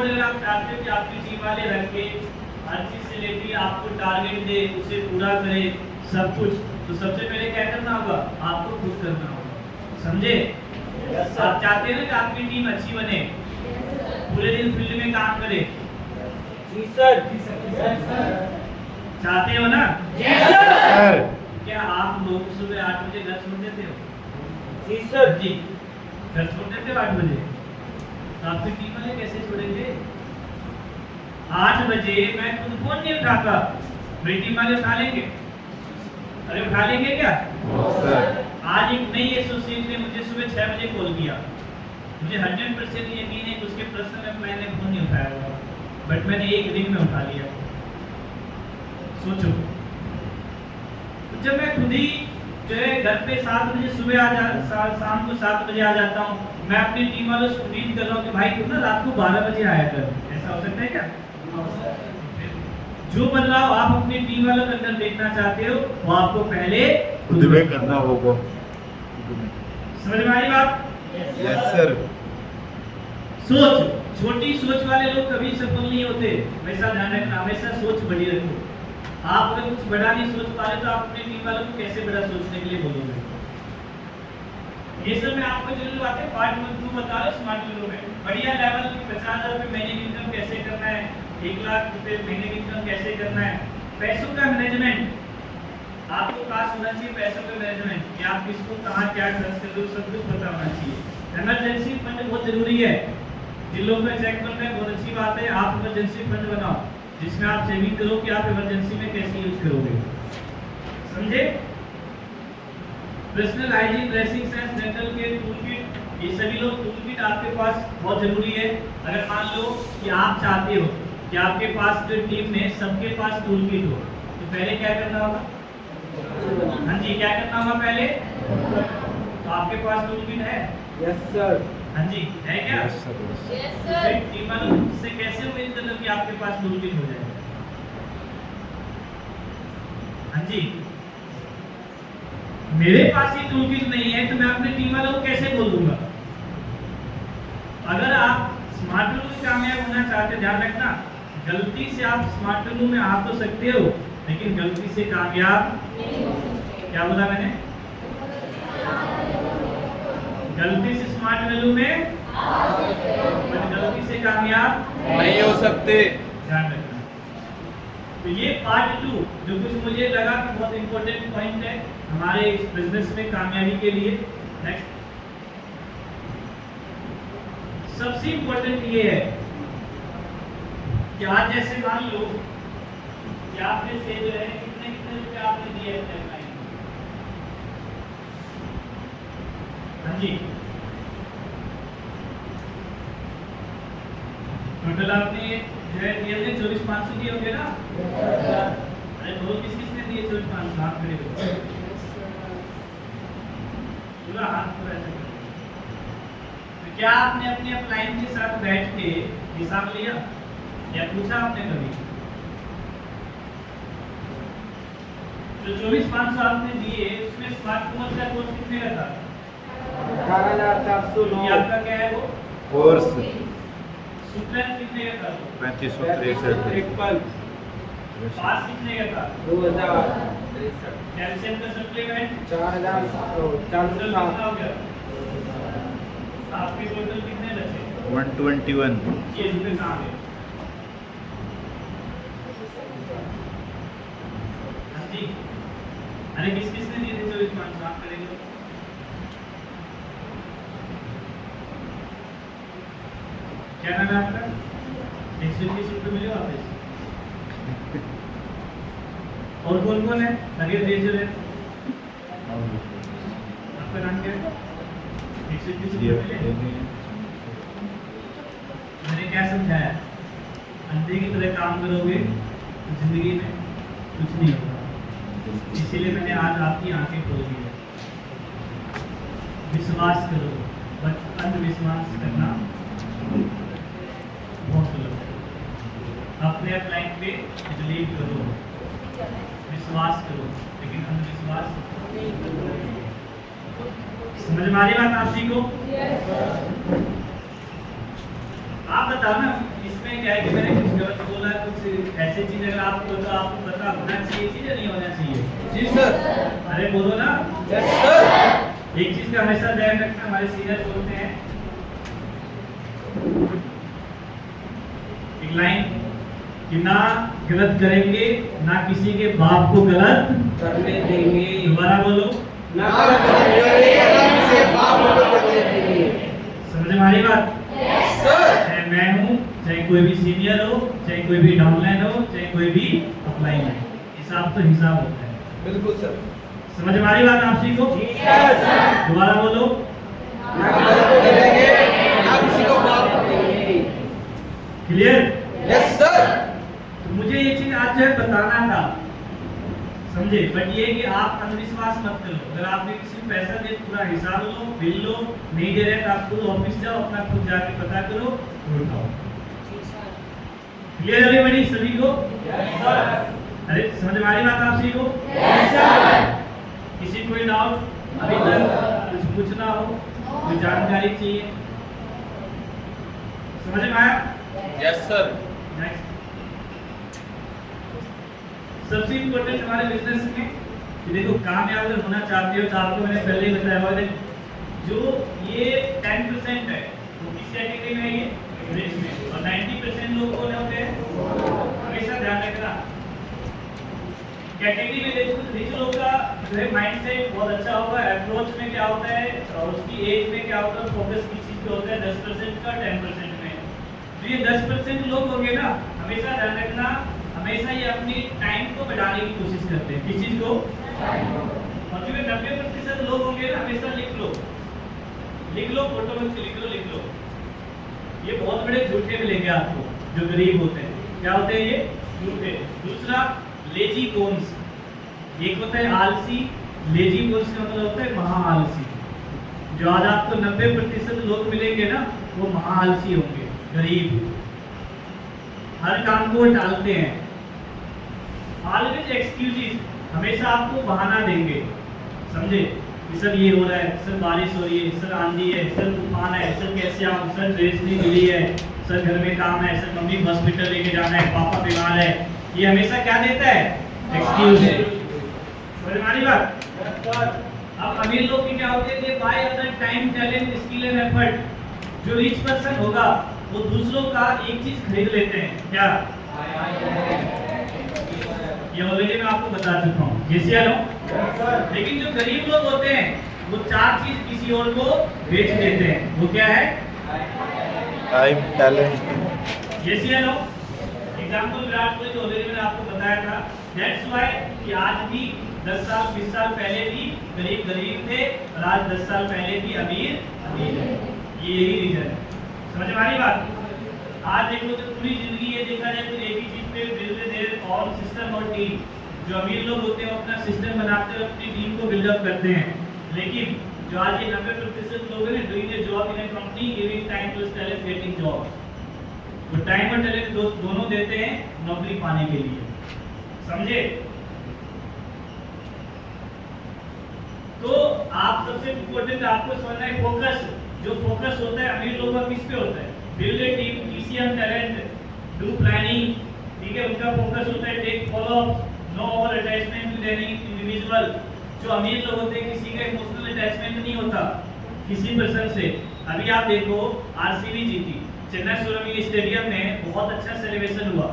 अगर आप चाहते हो कि आपकी टीम वाले रखे, हर चीज से लेके आपको टारगेट दे, उसे पूरा करे सब कुछ, तो सबसे पहले क्या करना होगा? आपको खुद करना होगा। समझे? आप चाहते हैं ना कि आपकी टीम अच्छी बने, पूरे दिन फील्ड में काम करे? जी सर। चाहते हो ना? सर। क्या आप लोग सुबह 8 बजे घर छोड़ देते हो? जी सर। जी, घर छोड़ देते हो 8 बजे? तो आपकी टीम वाले कैसे छोड़ेंगे? 8 बजे मैं खुद फोन नहीं उठाता, मेरी टीम वाले उठा लेंगे? अरे उठा लेंगे क्या? सर। आज एक नई एसोसिएट ने मुझे सुबह 6 बजे कॉल किया, मुझे 100% यकीन है कि उसके प्रश्न में मैंने फोन नहीं उठाया होगा, बट मैंने एक दिन में उठा लिया। सोचो, जब मैं खुद ही जो है घर पे 7 बजे सुबह शाम को 7 बजे आ जाता हूँ, मैं अपनी टीम वालों से उम्मीद कर रहा हूँ कि भाई तुम ना रात को 12 बजे आया कर, ऐसा हो सकता है क्या? जो बदलाव आप अपनी टीम वालों के अंदर देखना चाहते हो वो आपको पहले खुद में करना होगा। समझ में आई बात? Yes sir. सोच, छोटी सोच वाले लोग कभी सफल नहीं होते, हमेशा ध्यान रखना, हमेशा सोच बड़ी रखो। आप अगर कुछ बड़ा नहीं सोच पा रहे तो आप अपनी टीम वालों को कैसे बड़ा सोचने के लिए बोलोगे? ये सब मैं आपको जरूर बातें पार्ट 1 बता रहा हूँ स्मार्ट लो में। बढ़िया लेवल 50,000 रुपये महीने की इनकम कैसे करना है, 1 लाख रुपए महीने की इनकम कैसे करना है, पैसों का मैनेजमेंट आपको पास होना चाहिए। पैसों का मैनेजमेंट कि आप किसको कहाँ क्या खर्च कर दो सब कुछ पता होना चाहिए। इमरजेंसी फंड बहुत जरूरी है। जिन लोगों का चेक बन रहा है बहुत अच्छी बात है, आप इमरजेंसी फंड बनाओ जिसमें आप सेविंग करो कि आप इमरजेंसी में कैसे यूज करोगे। समझे? Personal hygiene, dressing sense, dental care, tool kit, ये सभी लोग टूल किट आपके पास बहुत जरूरी है। अगर मान लो कि आप चाहते हो कि आपके पास जो टीम में सबके पास टूल किट हो, तो पहले क्या करना होगा? हाँ जी, क्या करना होगा पहले? तो आपके पास टूल किट है? Yes sir. हाँ जी, है क्या? Yes sir. Yes, फिर sir. टीम वालों से कैसे उम्मीद कर लो कि आपके पास टूल किट हो जाए? हाँ जी, मेरे पास ही टूल किट नहीं है तो मैं अपने टीम वालों को कैसे बोल दूंगा? अगर आप स्मार्ट रूल में कामयाब होना चाहते, ध्यान रखना, गलती से आप स्मार्ट रूल में आ तो सकते हो लेकिन गलती से कामयाब क्या बोला मैंने? गलती से स्मार्ट वैल्यू में पर गलती से कामयाब नहीं हो सकते। ध्यान रखना। तो ये पार्ट 2 जो कुछ मुझे लगा कि बहुत इंपॉर्टेंट पॉइंट है हमारे इस बिजनेस में कामयाबी के लिए। नेक्स्ट, सबसे इंपॉर्टेंट ये है कि आज जैसे मान लो कि आपने से जो है कितने कितने रुपए आपने दिए अपने क्लाइंट को? हाँ जी, टोटल आपने जो है दिए थे 24,500 दिए होंगे ना? अरे बोलो किस किसने दिए 24,500? हाथ खड़े करो, पूरा हाथ पूरा ऐसे करो। तो क्या आपने अपने क्लाइंट के साथ बैठ के हिसाब लिया या पूछा आपने कभी? जो 24,500 आपने दिए उसमें स्मार्ट कॉमर्स का कोर्स कितने का था? 18,409 ये आपका क्या है वो? कोर्स सुप्रेम कितने का था? 3563 पास कितने का था? 2063 कैल्शियम का सप्लीमेंट 4,407 कितना हो गया? आपके टोटल कितने बचे? 121 ये रुपए कहाँ गए? हाँ जी, अरे किस किसने दिए थे 24,500? आप करेंगे क्या नाम है आपका? 120 रुपये मिले वापस। और कौन कौन है? आगे भेज रहे हैं। आपका नाम क्या है? 120 रुपये मिले। मैंने क्या समझाया? अंधे की तरह काम करोगे तो जिंदगी में कुछ नहीं होगा। इसीलिए मैंने आज आपकी आंखें खोल दी है। विश्वास करो, बट अंधविश्वास करना बहुत गलत है। अपने क्लाइंट पे बिलीव करो, विश्वास करो, लेकिन अंधविश्वास समझ में आ रही बात आप को? आप बताओ ना, इसमें क्या है कि मैंने कुछ गलत बोला, कुछ ऐसी चीज अगर आपको तो आपको पता होना चाहिए चीज या नहीं होना चाहिए? जी सर। अरे बोलो ना। Yes sir. एक चीज का हमेशा ध्यान रखना, हमारे सीनियर बोलते हैं एक लाइन कि ना गलत करेंगे ना किसी के बाप को गलत करने देंगे। दोबारा बोलो। ना करेंगे, ना किसी बाप को करने देंगे। समझ में आ रही बात? सर। चाहे मैं हूँ, चाहे कोई भी सीनियर हो, चाहे कोई भी डाउनलाइन हो, चाहे कोई भी अपलाइन हो, हिसाब तो हिसाब होता है। बिल्कुल सर। समझ में आ रही बात आप को? जी सर। दोबारा बोलो। ना करेंगे, ना किसी को बाप को देंगे। क्लियर? Yes sir. तो मुझे ये चीज आज जो है बताना था, समझे? बट ये कि आप अंधविश्वास मत करो। अगर आपने किसी को पैसा दे, पूरा हिसाब लो, बिल लो, नहीं दे रहे तो आप खुद ऑफिस जाओ, अपना खुद जाके पता करो और उठाओ। Clear everybody? सभी को? अरे समझ में आ रही बात आप सभी को? किसी कोई डाउट अभी तक कुछ पूछना हो, कोई जानकारी चाहिए? समझ में आया? Yes sir. नेक्स्ट, सबसे इम्पोर्टेंट हमारे बिजनेस में कि देखो कामयाब अगर होना चाहते हो तो आपको मैंने पहले ही बताया हुआ है, जो ये 10% है वो किस कैटेगरी में है? ये रिच में। और 90% लोग कौन होते हैं? हमेशा ध्यान रखना कैटेगरी में। देखो रिच लोग का जो है माइंडसेट बहुत अच्छा होगा, अप्रोच में क्या होता है और उसकी एज में क्या होता है, फोकस किस चीज पे होता है, 10% का 10% में। तो ये 10% लोग होंगे ना, हमेशा ध्यान रखना, हमेशा ये अपनी टाइम को बढ़ाने की कोशिश करते हैं। किस चीज को? और जो 90% लोग होंगे ना, हमेशा लिख लो, फोटो में लिख लो। ये बहुत बड़े झूठे मिलेंगे आपको जो गरीब होते हैं। क्या होते हैं ये? झूठे। दूसरा लेजी बोन्स, एक होता है आलसी, लेजी बोन्स का मतलब होता है महा आलसी। जो आज आपको 90% लोग मिलेंगे ना, वो महा आलसी होंगे, गरीब, हर काम को टालते हैं। ऑलवेज एक्सक्यूजेस, हमेशा आपको बहाना देंगे, समझे? कि सर ये हो रहा है, सर बारिश हो रही है, सर आंधी है, सर तूफान है, सर कैसे आऊँ, सर ड्रेस नहीं मिली है, सर घर में काम है, सर मम्मी हॉस्पिटल लेके जाना है, पापा बीमार है। ये हमेशा क्या देता है? एक्सक्यूज है। समझ में आ रही बात? अब अमीर लोग की क्या होती है? By other time, talent, skill and effort. जो रिच पर्सन होगा वो दूसरों का एक चीज खरीद लेते हैं, क्या? ये ऑलरेडी मैं आपको बता चुका हूँ, yes या no? लेकिन जो गरीब लोग होते हैं वो 4 चीज किसी और को बेच देते हैं। वो क्या है? टाइम, टैलेंट, yes या no? एग्जाम्पल विराट कोहली जो ऑलरेडी मैंने आपको बताया था, दैट्स व्हाई कि आज भी 10 साल 20 साल पहले भी गरीब गरीब थे और आज 10 साल पहले भी अमीर अमीर है। ये यही रीजन है। समझ में आ रही बात? आज देखो तो पूरी जिंदगी ये देखा जाए तो एक ही चीज पे बिल्ड और सिस्टम और टीम। जो अमीर लोग होते हैं अपना सिस्टम बनाते हैं, अपनी टीम को बिल्डअप करते हैं। लेकिन जो आज ये 90% लोग हैं doing a job in a company, giving time to talent, getting job. वो टाइम और टैलेंट दोनों देते हैं नौकरी पाने के लिए। समझे? तो आप सबसे इम्पोर्टेंट आपको समझना है फोकस। जो फोकस होता है अमीर लोगों का किस पे होता है? Build a team, TCM talent, do planning. ठीक है, उनका फोकस होता है take follow up, no over attachment to any individual. जो अमीर लोग होते हैं किसी का इमोशनल अटैचमेंट नहीं होता किसी पर्सन से। अभी आप देखो आरसीबी जीती, चेन्नई सुपर स्टेडियम में बहुत अच्छा सेलिब्रेशन हुआ,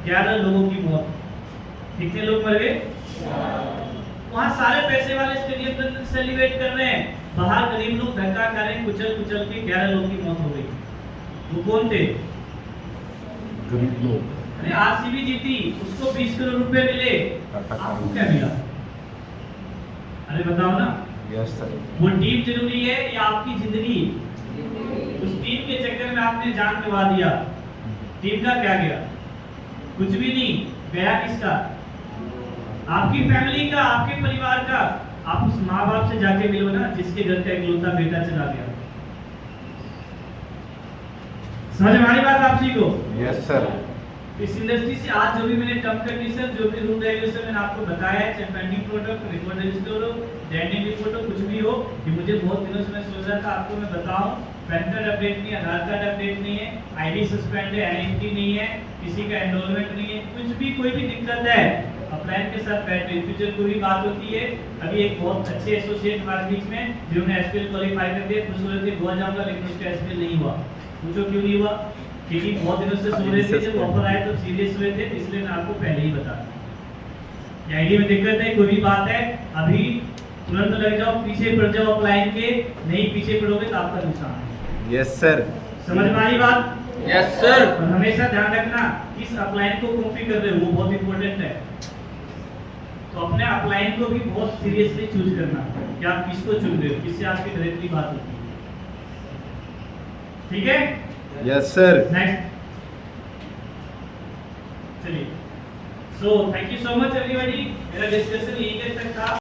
11 लोगों की मौत। कितने लोग मर गए? वहाँ सारे पैसे वाले स्टेडियम पर सेलिब्रेट कर रहे हैं, बाहर गरीब लोग धक्का खा रहे हैं, कुचल कुचल के 11 लोगों की मौत हो गई। वो कौन थे? गरीब लोग। अरे आरसीबी जीती, उसको 20 करोड़ रुपए मिले, आपको क्या मिला? अरे बताओ ना। Yes sir. वो टीम जरूरी है या आपकी जिंदगी? उस टीम के चक्कर में आपने जान गंवा दिया, टीम का क्या गया? कुछ भी नहीं गया। किसका? आपकी फैमिली का, आपके परिवार का। आप उस माँ बाप से जाके मिलो ना जिसके घर का इकलौता बेटा चला गया। समझ में आ रही बात आप सभी को? Yes sir. इस इंडस्ट्री से आज जो भी मैंने टर्म कंडीशन, जो भी रूल रेगुलेशन मैंने आपको बताया है, चाहे पेंडिंग प्रोडक्ट, रिकॉर्ड रजिस्टर हो, डेंडिंग रिपोर्ट हो, कुछ भी हो, ये मुझे बहुत दिनों से मैं सोच रहा था आपको मैं बताऊं। पैन कार्ड अपडेट नहीं है, आधार कार्ड अपडेट नहीं है, आईडी सस्पेंड है, एनईएफटी नहीं है, किसी का एनरोलमेंट नहीं है, कुछ भी कोई भी दिक्कत है अपलाइन के साथ बैठ इन फ्यूचर कोई भी बात होती है। अभी एक बहुत अच्छे एसोसिएट हमारे बीच में जिन्होंने एसपीएल क्वालीफाई कर दिया, खुश हो रहे थे गोवा जाऊंगा, लेकिन उसका एसपीएल नहीं हुआ। पूछो क्यों नहीं हुआ? क्योंकि बहुत दिनों से सो रहे थे, जब ऑफर आए तो सीरियस हुए थे, इसलिए मैं आपको पहले ही बता दूं। आईडी में दिक्कत है, कोई भी बात है, अभी तुरंत लग जाओ, पीछे पड़ जाओ अपलाइन के, नहीं पीछे पड़ोगे तो आपका नुकसान है। Yes sir. समझ में आई बात? Yes sir. और हमेशा ध्यान रखना किस अपलाइन को कॉपी कर रहे हो, वो बहुत इंपॉर्टेंट है। तो अपने अपलाइन को भी बहुत सीरियसली चूज करना कि आप किसको चुन रहे हो, किससे आपकी डायरेक्टली बात होती है। ठीक है? Yes sir. नेक्स्ट चलिए। So thank you so much everybody. मेरा डिस्कशन यही तक था।